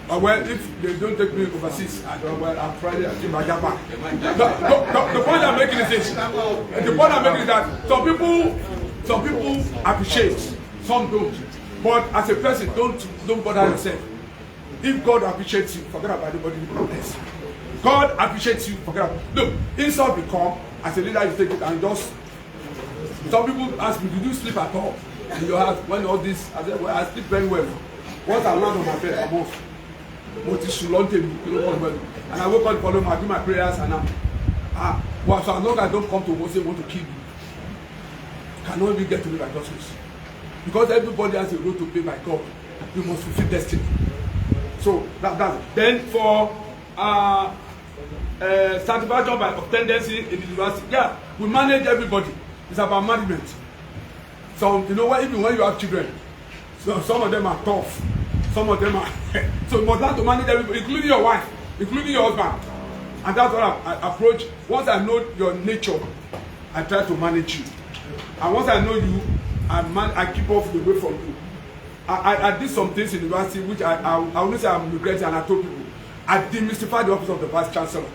But well, if they don't take me overseas, I'm Friday, I think I get back. The point I'm making is this. The point I'm making is that some people appreciate, some don't. But as a person, don't bother yourself. If God appreciates you, forget about anybody else. God appreciates you, forget about it. Look, insult will come, as a leader you take it and just, some people ask me, did you sleep at all? And you have, when all this, I said, well, I sleep very well. Once I land on my bed, I'm off. And I woke up for them, I do my prayers, and well, so as long as I don't come to Moses, want to kill you, cannot even get to me by justice. Because everybody has a role to play by God. You must fulfill destiny. So that's then for satisfaction by tendency in the university. Yeah, we manage everybody. It's about management. So you know what? Even when you have children, so some of them are tough. Some of them are so you must learn to manage everybody, including your wife, including your husband. And that's what I approach. Once I know your nature, I try to manage you. And once I know you, I keep off the way from you. I did some things in university which I wouldn't say I'm regretting, and I told people I demystified the office of the Vice-Chancellor.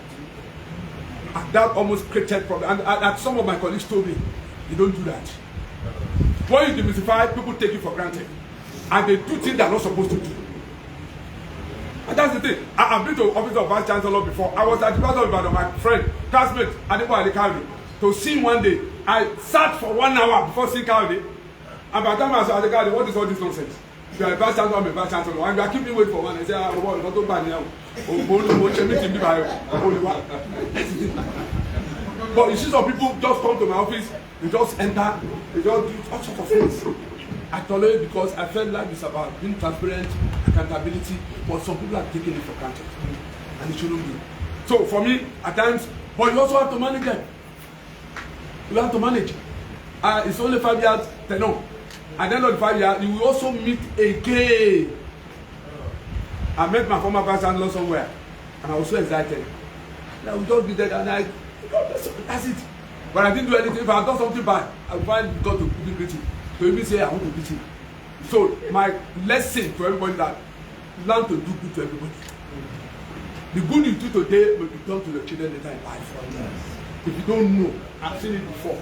And that almost created problem. And some of my colleagues told me, you don't do that. When you demystify, people take it for granted. And they do things they're not supposed to do. And that's the thing. I've been to the office of Vice-Chancellor before. I was at the office of my friend, classmate, Adebo Adekari, to see him one day. I sat for 1 hour before seeing Kawde. And by the time I saw Adekari, what is all this nonsense? you are a vice chancellor, I'm a vice chancellor, and you are keeping wait for one. I say, oh, boy, not to ban now. Oh, meeting me by only one. But you see some people just come to my office, they just enter, they just do all sorts of things. I tolerate because I felt life is about being transparent, accountability, but some people are taking it for granted, and it shouldn't be. So for me, at times, but you also have to manage them. You have to manage. It's only 5 years tenure. At the end of the 5 years, you will also meet again. I met my former vice chancellor somewhere, and I was so excited. And I would just be there, and that's it. But I didn't do anything. If I had done something bad, I would find God to be greeting. To even say I want to beat him. So my lesson to everybody that learn to do good to everybody. The good you do today will be done to the children later in life. If you don't know, I've seen it before.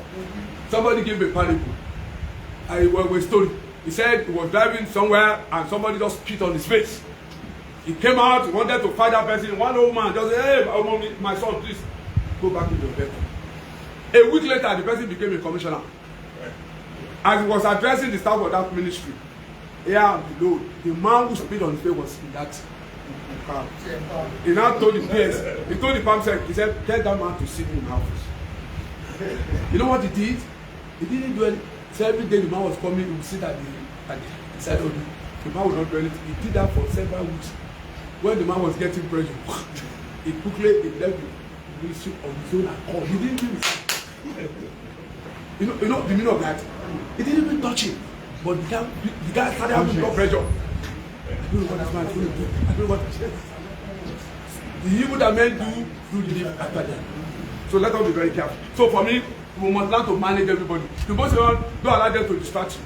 Somebody gave a parable. A story. He said he was driving somewhere and somebody just spit on his face. He came out, he wanted to fight that person. One old man just said, hey, my son, please go back to your vehicle. A week later, the person became a commissioner. As he was addressing the staff of that ministry, here and below, the man who spit on his face was in that car. He now told the PS, he told the farm secretary, he said, tell that man to see me in my office. You know what he did? He didn't do anything. So every day the man was coming, he would sit at the side of the man would not do anything. He did that for several weeks. When the man was getting pressure, he quickly left the ministry on his own accord. He didn't do it. You know the meaning of that? He didn't even touch him. But the guy started having blood pressure. I don't know what this man is going to do. I don't know what he said. The evil that men do the evil after them. So let us be very careful. So for me, we must learn to manage everybody. You must don't allow them to distract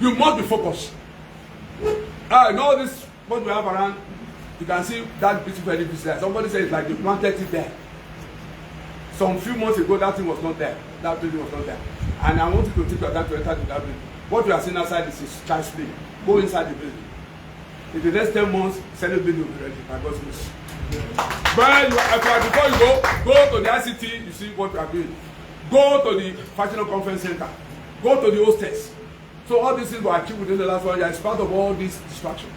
you. You must be focused. All this what we have around, you can see that beautiful edifice there. Somebody said it's like they planted it there. Some few months ago, that thing was not there. That building was not there. And I want you to take your time to enter to that building. What you are seeing outside is child's play. Go inside the building. In the next 10 months, Senate building will be ready by God's grace. But before you go to the ICT, you see what we are doing. Go to the National Conference Center. Go to the hostels. So all these things were achieved within the last 1 year. It's part of all these distractions.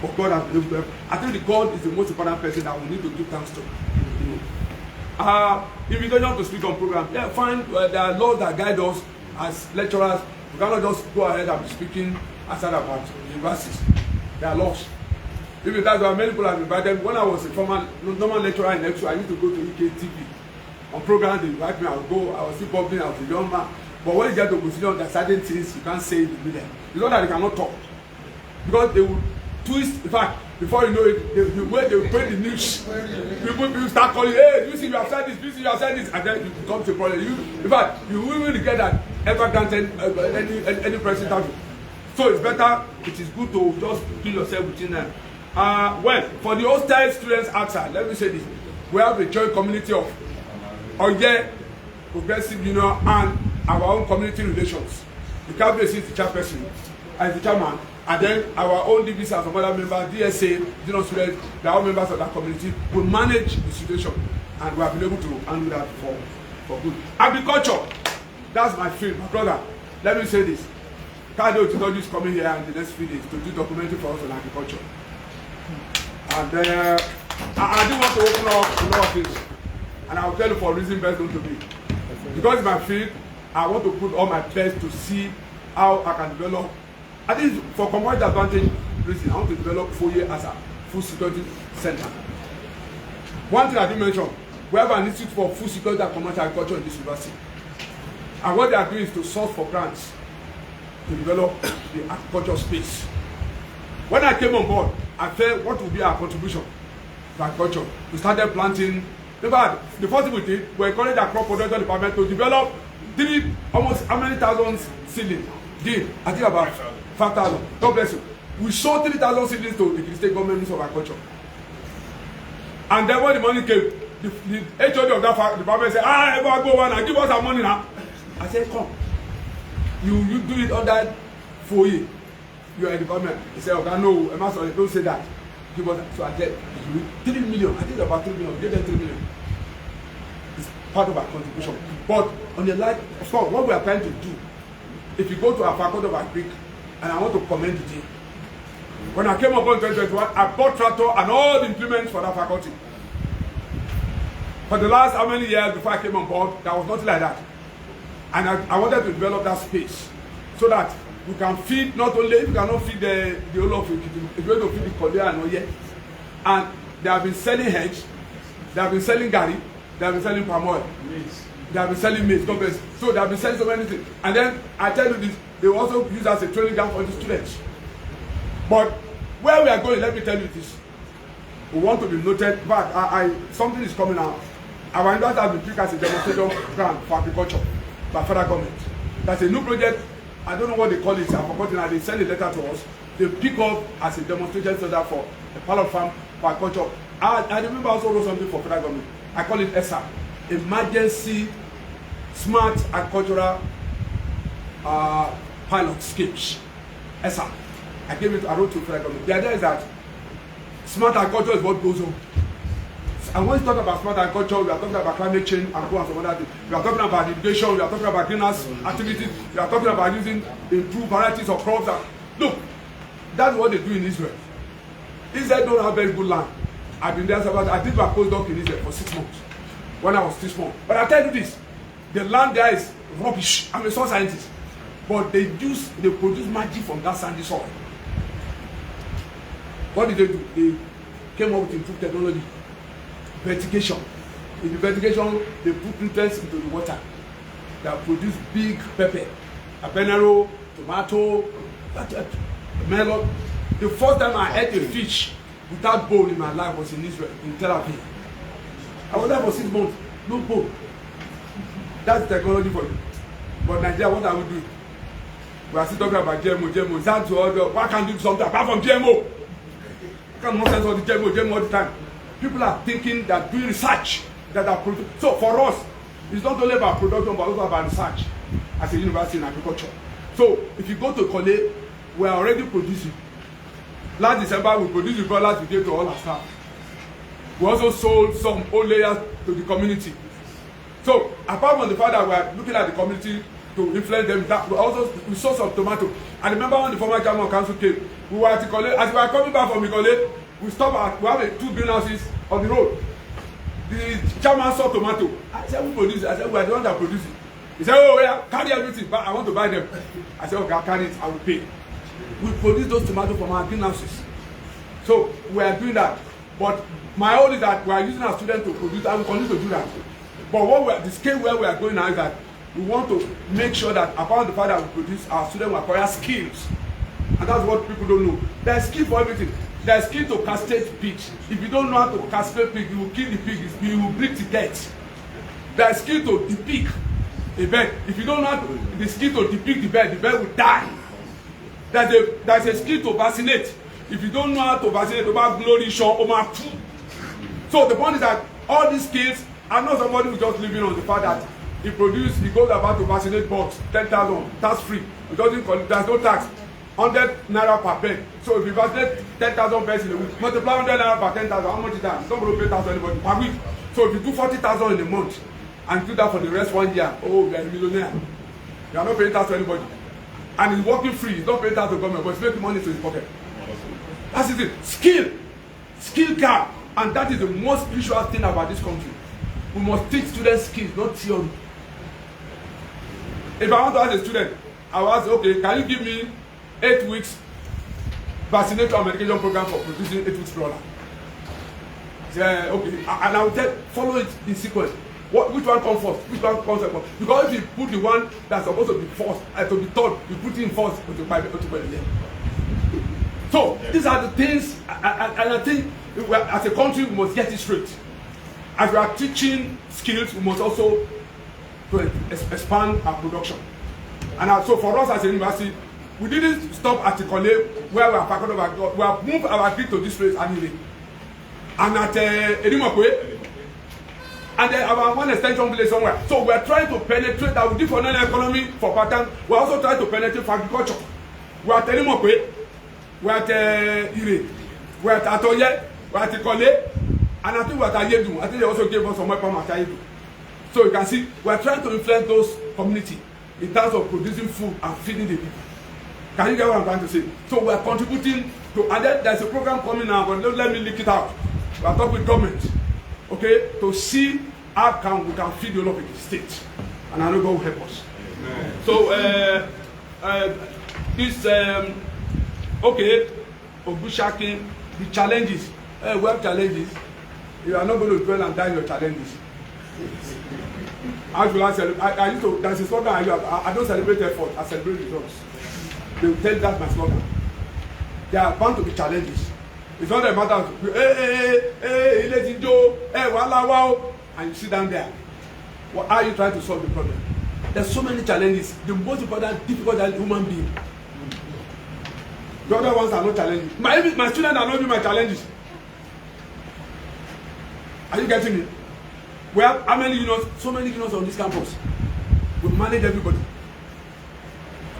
But God has been able to help. I think the God is the most important person that we need to give thanks to. Invitation to speak on program. Yeah, fine. There are laws that guide us as lecturers. We cannot just go ahead and be speaking outside about universities. There are laws. Even that's why many people have invited. When I was a former normal lecturer in lecture, I used to go to Oye-Ekiti on program. They invite me. I would go. I was still publishing. I was a young man. But when you get to position, there are certain things you can't say in the media. It's not that they cannot talk, because they will twist. In fact, before you know it, the way they will print the news, people start calling, hey, you see you have said this, you see you have said this, and then it becomes a problem. In fact, you will really get that ever granted any president. So it's better, it is good to just do yourself within them. Well, for the hostile students outside, let me say this. We have a joint community of Oye, Progressive Union, and our own community relations. The cabinet is the chairperson as the chairman, and then our own DBC and some other members, DSA, General Students, they are all members of that community. We manage the situation, and we have been able to handle that for good. Agriculture, that's my field, my brother. Let me say this. Kado Titoji is coming here in the next few days to do documentary for us on agriculture. And I do want to open up a lot of things, and I will tell you for a reason best known to me. Because it's my field, I want to put all my best to see how I can develop. I think for commodity advantage reason, I want to develop FUOYE as a food security center. One thing I did mention, we have an institute for food security and commercial agriculture in this university. And what they are doing is to source for grants to develop the agriculture space. When I came on board, I felt what would be our contribution to agriculture. We started planting. In fact, the first thing we did, we encouraged our crop production department to develop almost how many thousands seedlings? I think about 5,000. God bless you. We sold 3,000 seedlings to the state government Ministry of Agriculture. And then when the money came, the HOD of that department said, everyone go on and give us our money now. I said, come. You do it under FUOYE. You are a department. He said, okay, no, don't say that. Give us that. So I said, 3 million. I think about 3 million. Give them 3 million. It's part of our contribution. But on the light, of course, what we are trying to do, if you go to our faculty of Agric, and I want to commend the team, When I came up in 2021, I bought tractor and all the implements for that faculty. For the last how many years before I came on board, there was nothing like that. And I wanted to develop that space so that we can feed, not only, if we cannot feed the whole of Ekiti, it's going to feed the Korea and Oye. And they have been selling hedge, they have been selling gari, they have been selling palm oil, they have been selling maize, so they have been selling so many things. And then I tell you this, they will also use as a training ground for the students. But where we are going, let me tell you this. We want to be noted, but something is coming out. Our university has been picked as a demonstration ground for agriculture by federal government. That's a new project. I don't know what they call it. I've forgotten. And they send a letter to us. They pick up as a demonstration center for a pilot farm for agriculture. I remember I also wrote something for federal government. I call it ESA, Emergency Smart Agricultural Pilot Schemes. ESA. I wrote to federal government. The idea is that smart agriculture is what goes on. And when we talk about smart agriculture, we are talking about climate change and some other things. We are talking about irrigation, we are talking about greenhouse activities, we are talking about using improved varieties of crops. Look, that's what they do in Israel. Israel don't have very good land. I've been there several times. I did my postdoc in Israel for 6 months. When I was 6 months. But I tell you this, the land there is rubbish. I'm a soil scientist. But they produce magic from that sandy soil. What did they do? They came up with improved technology. Vertigation. In the vertigation, they put nutrients into the water that produce big pepper, habanero, tomato, melon. The first time I ate a fish without bone in my life was in Israel, in Tel Aviv. I was there for 6 months, no bone. That's technology for you. But Nigeria, what are we doing? We are still talking about GMO. That's all. Why can't you do something apart from GMO? You can't nonsense all the GMO all the time. People are thinking that doing research that are produced. So for us, it's not only about production but also about research as a university in agriculture. So if you go to Kole, we are already producing. Last December we produced the broilers we gave to all our staff. We also sold some old layers to the community. So apart from the fact that we are looking at the community to influence them, that we sold some tomato. And remember when the former chairman of council came, we were at Kole, as we were coming back from Kole, we have 2 greenhouses on the road. The chairman saw tomato. I said, who produce it? I said, we are the one that produce it. He said, oh, yeah, carry everything, but I want to buy them. I said, okay, I'll carry it, I will pay. We produce those tomatoes from our greenhouses. So we are doing that. But my own is that we are using our students to produce, and we continue to do that. But the scale where we are going now is that we want to make sure that apart from the fact that we produce, our students will acquire skills. And that's what people don't know. There is skill for everything. There is skill to castrate pigs. If you don't know how to castrate pig, you will kill the pig, you will breed to death. There is skill to depict a bird. If you don't know how to, the skill to depict the bird will die. There's a skill to vaccinate. If you don't know how to vaccinate, about glory, show, so the point is that all these skills are not somebody who's just living on the fact that he goes about to vaccinate birds, 10,000, tax free. It doesn't, there's no tax. 100 naira per bird. So if you vaccinate 10,000 birds in a week, multiply 100 naira per 10,000, how much is that? It's not going to pay 1,000 anybody per week. So if you do 40,000 in a month and do that for the rest 1 year, oh, you are a millionaire. You are not paying tax to anybody. And he's working free. He's not paying tax to government, but he's making money to his pocket. That's it. Skill gap. And that is the most spiritual thing about this country. We must teach students skills, not theory. If I want to ask a student, I will ask, okay, can you give me 8 weeks vaccination and medication program for producing 8 weeks product? Yeah, okay. And I will tell, follow it in sequence. Which one comes first? Which one comes second? Because if you put the one that's supposed to be first, to be third, you put it in first, to buy the So these are the things, and I think as a country we must get it straight. As we are teaching skills, we must also expand our production. And so for us as a university, we didn't stop at Ikole where we are faculty of agriculture. We have moved our agri to this place anyway. And at Edimokwe, and then our one extension village somewhere. So we are trying to penetrate that we do for non-economy for pattern. We are also trying to penetrate for agriculture. We are at Edimokwe, we are at Ire, we are at Atoye, we are at Ikole, and I think we are at Ayedu. I think they also gave us some weapon at Ayedu. So you can see, we are trying to influence those communities in terms of producing food and feeding the people. Can you get what I'm trying to say? So we are contributing And then there's a program coming now, but don't let me leak it out. We are talking with government, okay, to see how we can feed the whole of the state. And I know God will help us. Amen. So, okay, Obushaki, the challenges. We have challenges. You are not going to dwell and die your challenges. How do I celebrate? I used to, there's a slogan I don't celebrate effort, I celebrate results. They will tell that's my slogan. There are bound to be challenges. It's not a matter of, hey, let it go, hey, wow, and you sit down there. What are you trying to solve the problem? There's so many challenges. The most important, difficult is human being. The other ones are not challenges. My students are not doing my challenges. Are you getting me? We have how many unions? So many unions on this campus. We manage everybody.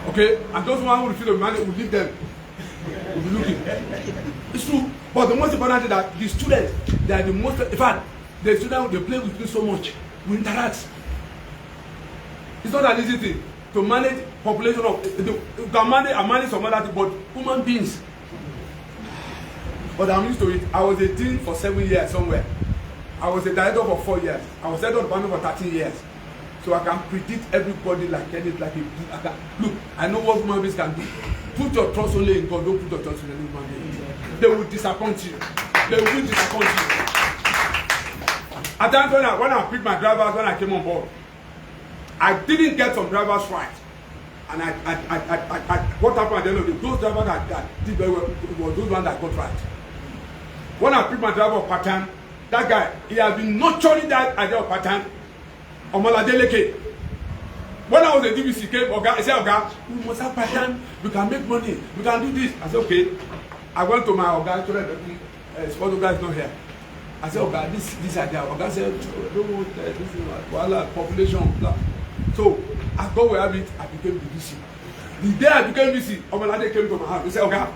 Okay? And those who refuse to manage, we leave them. We'll be looking. It's true. But the most important is that the students, they are the most, in fact, the students, they play with me so much. We interact. It's not an easy thing to manage population of, you can manage some other things, but human beings. But I'm used to it. I was a dean for 7 years somewhere. I was a director for 4 years. I was head of the department for 13 years. So I can predict everybody like a look, I know what human beings can do. Put your trust only in God, don't put your trust in any human being. They will disappoint you. They will disappoint you. At times when I picked my drivers, when I came on board, I didn't get some drivers right. And what happened at the end of the day, those drivers that did very well were those ones that got right. When I picked my driver part-time, that guy, he has been nurturing that idea of pattern. Omoladeleke. When I was a DBC, I said, Oga, we must have pattern. We can make money. We can do this. I said, okay. I went to my Oga, sport Oga is not here. I said, Oga, this idea. Oga said, don't want this is population. Blah. So, as God will have it, I became DBC. The day I became DBC, Omalade came to my house. He said, Oga,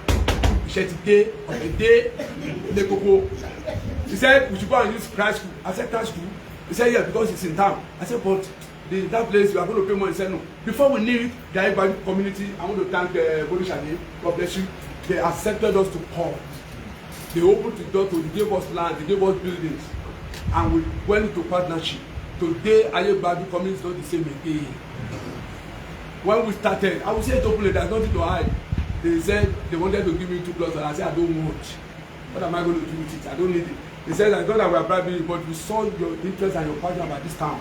he said we should go and use Christ school. I said Christ school. He said yeah, because it's in town. I said but that place we are going to pay money. He said no. Before we knew it, the Oye-Ekiti community, I want to thank Bodi Shade, God bless you. They accepted us to come. They opened the door to, they gave us land, they gave us buildings, and we went into partnership. Today Oye-Ekiti community is not the same again. When we started, I would say it openly, there's nothing to hide. They said they wanted to give me 2 plots, and I said I don't want. What am I going to do with it? I don't need it. They said I thought that we are bribing you, but we saw your interest and your passion about this town.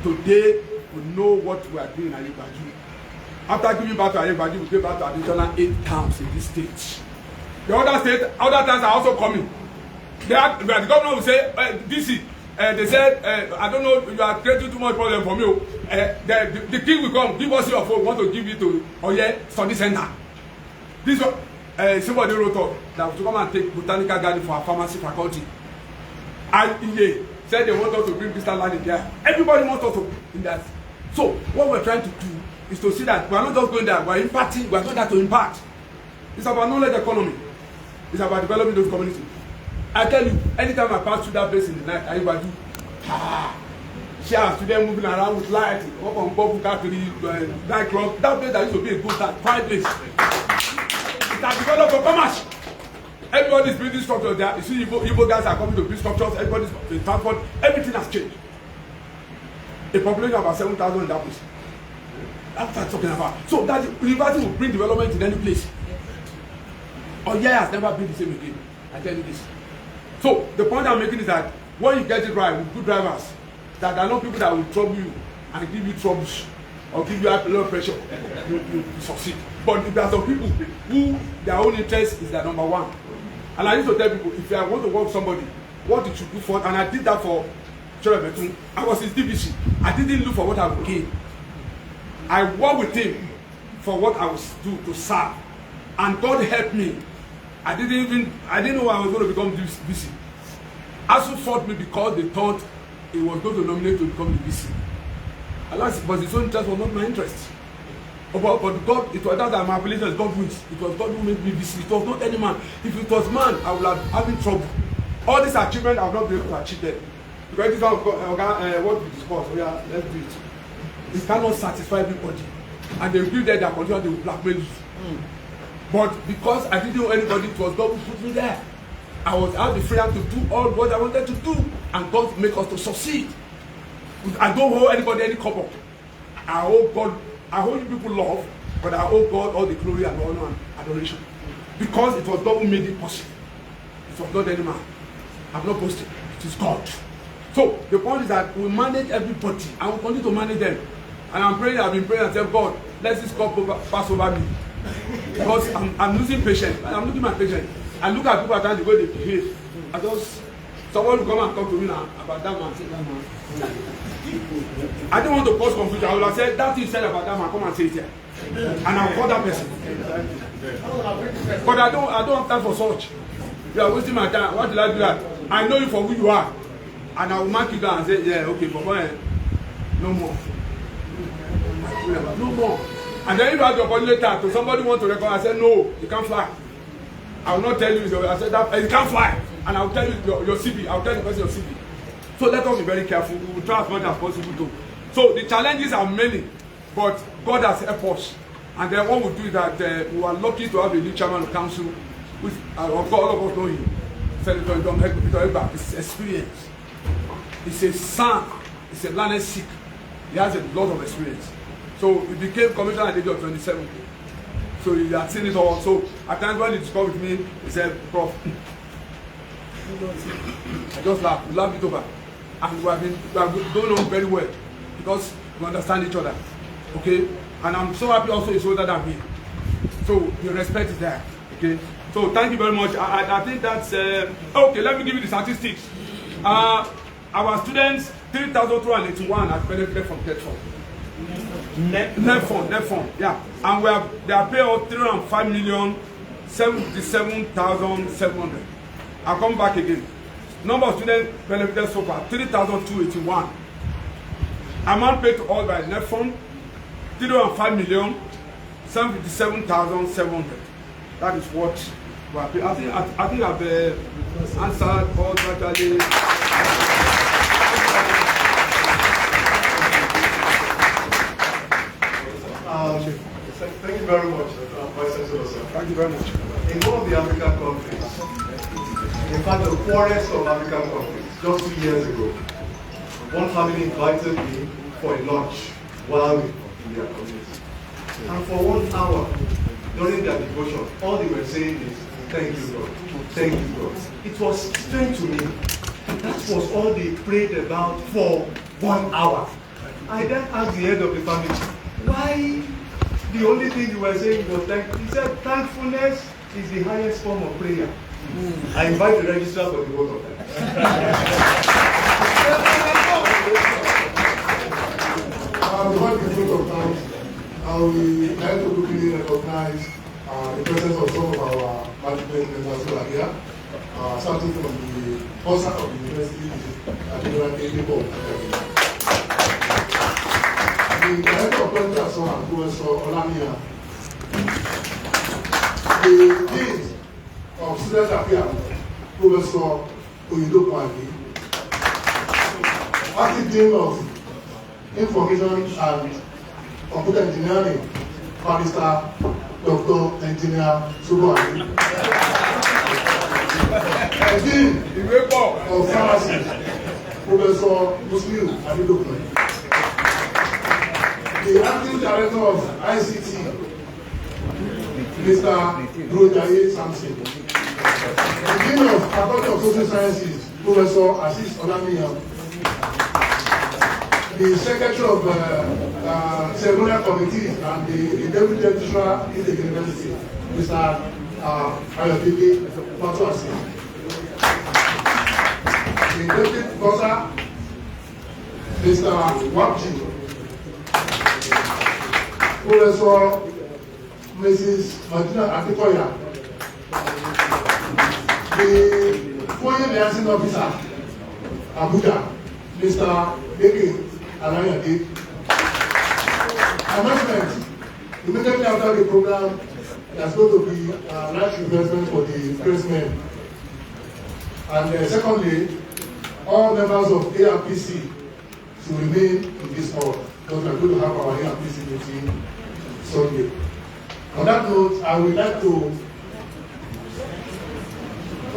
Today we know what we are doing at Oye-Ekiti. After giving back to Oye-Ekiti, we gave back to additional 8 towns in this state. The other towns are also coming. The governor will say, DC, they said, I don't know, you are creating too much problem for me. The king will come, give us your phone, we want to give it to Oye Study Center. This one, somebody wrote up that to come and take botanical garden for our pharmacy faculty. And EA said they want us to bring Mr. Land in there. Everybody wants us to in that. So what we're trying to do is to see that we're not just going there, we're impacting, we're going there to impact. It's about knowledge economy. It's about developing those communities. I tell you, anytime I pass through that place in the night, Oye-Ekiti, see our students moving around with lights, up on Bobu Kakiri, nightclub, that place that used to be a good time, quiet place. It has developed for commerce. Everybody is building structures there. You see, Igbo guys are coming to build structures. Everybody's in transport. Everything has changed. A population of about 7,000 in that place. That's what I'm talking about. So that university will bring development in any place. Oye has never been the same again. I tell you this. So the point I'm making is that when you get it right with good drivers, that there are not people that will trouble you and give you troubles or give you a lot of pressure, you succeed. But there are some people who their own interest is their number one. And I used to tell people, if I want to work with somebody, what you should do for, and I did that for Chere Betun. I was his DBC. I didn't look for what I would gain. I worked with him for what I was do to serve. And God helped me. I didn't know I was going to become DBC. ASU fought me because they thought he was going to nominate to become DBC. But his own interest was not my interest. But God, it was not that my appellation is God wins. It was God who made me this. It was not any man. If it was man, I would have having trouble. All these achievements, I would not be able to achieve them. Because this is what we discussed. Yeah, let's do it. It cannot satisfy everybody. And they will give them their condition, they will blackmail you. But because I didn't know anybody, it was God who put me there. I had the freedom to do all what I wanted to do, and God make us to succeed. I don't owe anybody any cover. I owe God, I owe you people love, but I owe God all the glory and honor and adoration. Because it was God who made it possible. It was not any man. I'm not boasting. It is God. So the point is that we manage everybody and we continue to manage them. And I've been praying and said, God, let this cup pass over me. Because I'm losing patience. I'm losing my patience. I look at people at times the way they behave. Someone will come and talk to me now about that man. I don't want to cause confusion. I will have said that you said about that man, come and say it here. And I'll call that person. But I don't have time for such. You are wasting my time. Why did I do that? I know you for who you are. And I will mark you down and say, yeah, okay, but no more. No more. And then if you have the opportunity later to somebody want to record, I said, no, you can't fly. I will not tell you. I said that you can't fly. And I will tell you your CV. I will tell the person your CV. So let us be very careful. We will try as much as possible to. So the challenges are many, but God has helped us. And then what we do is that we are lucky to have a new chairman of council, which of course all of us know him. Senator John Peter. It's experience. He's a son. He's a learned sick. He has a lot of experience. So he became commissioner at the age of 27. So he had seen it all. So at times when he discovered with me, he said, Prof, I just laughed. We laughed it over. And we have going on very well because we understand each other. Okay? And I'm so happy also he's older than me. So the respect is there. Okay? So thank you very much. I think that's okay, let me give you the statistics. Our students, 3,281 have benefited from TED Fund. Net fund, yeah. And they are paid out 305,077,700. I'll come back again. Number of students benefited so far, 3,281. Amount paid to all by net fund, 305,757,700. That is what we are paid. I think I've answered all gradually. Thank you very much, Vice-Chancellor. Thank you very much. In one of the African countries, in fact the poorest of African countries, just 2 years ago, one family invited me for a lunch while in their community. And for 1 hour, during their devotion, all they were saying is, thank you, God. Thank you, God. It was strange to me. That was all they prayed about for 1 hour. I then asked the head of the family, why the only thing you were saying was thank? He said, thankfulness is the highest form of prayer. I invite the registrar for the vote of thanks. Before the vote of thanks, I would like to quickly recognize the presence of some of our management members who are here, starting from the sponsor of the university, Oye-Ekiti. The director of Professor and Professor Olamiya, the dean of student affairs, Professor Oye-Ekiti, acting dean of information and computer engineering, Barrister Dr. Engineer Subuani, the dean of pharmacy, Professor Muslim Adidokun, the acting director of ICT, Mr. Rojaye Samson, the dean of Faculty of Social Sciences, Professor Asis Olamiya, the secretary of ceremonial committees and the deputy registrar in the university, Mr. Oye-Ekiti, the deputy professor, Mr. Wapji, Professor Mrs. Madina Adekoya, the FUOYE liaison officer, Abuja, Mr. Eke Alayade. Announcement. Immediately after the program, there's going to be a large investment for the pressmen. And secondly, all members of ARPC should remain in this hall because we are going to have our ARPC meeting Sunday. On that note, I would like to.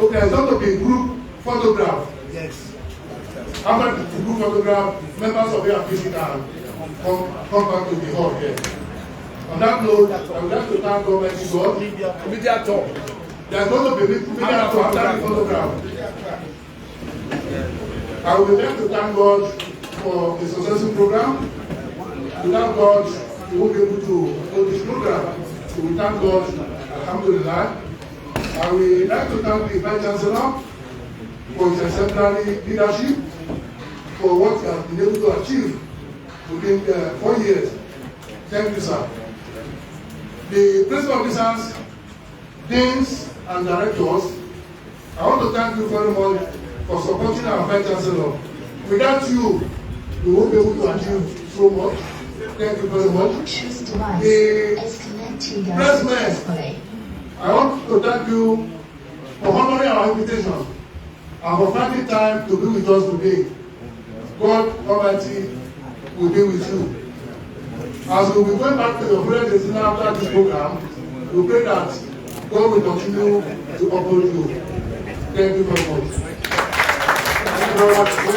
Okay, there's going to be a group photograph. Yes. After the group photograph, members of the APC can come back to the hall here. On that note, I would like to thank Almighty God. Media talk. There's going to be media talk after the photograph. I would like to thank God for the successful program. We thank God we will be able to hold this program. So we thank God, alhamdulillah. I would like to thank the Vice-Chancellor for his exemplary leadership, for what he has been able to achieve within 4 years. Thank you, sir. The principal officers, deans, and directors, I want to thank you very much for supporting our Vice-Chancellor. Without you, we won't be able to achieve so much. Thank you very much. The pressmen, I want to thank you for honoring our invitation and for finding time to be with us today. God Almighty will be with you. As we will be going back to your prayer destination after this program, we pray that God will continue to uphold you. Thank you very much. Thank you very much.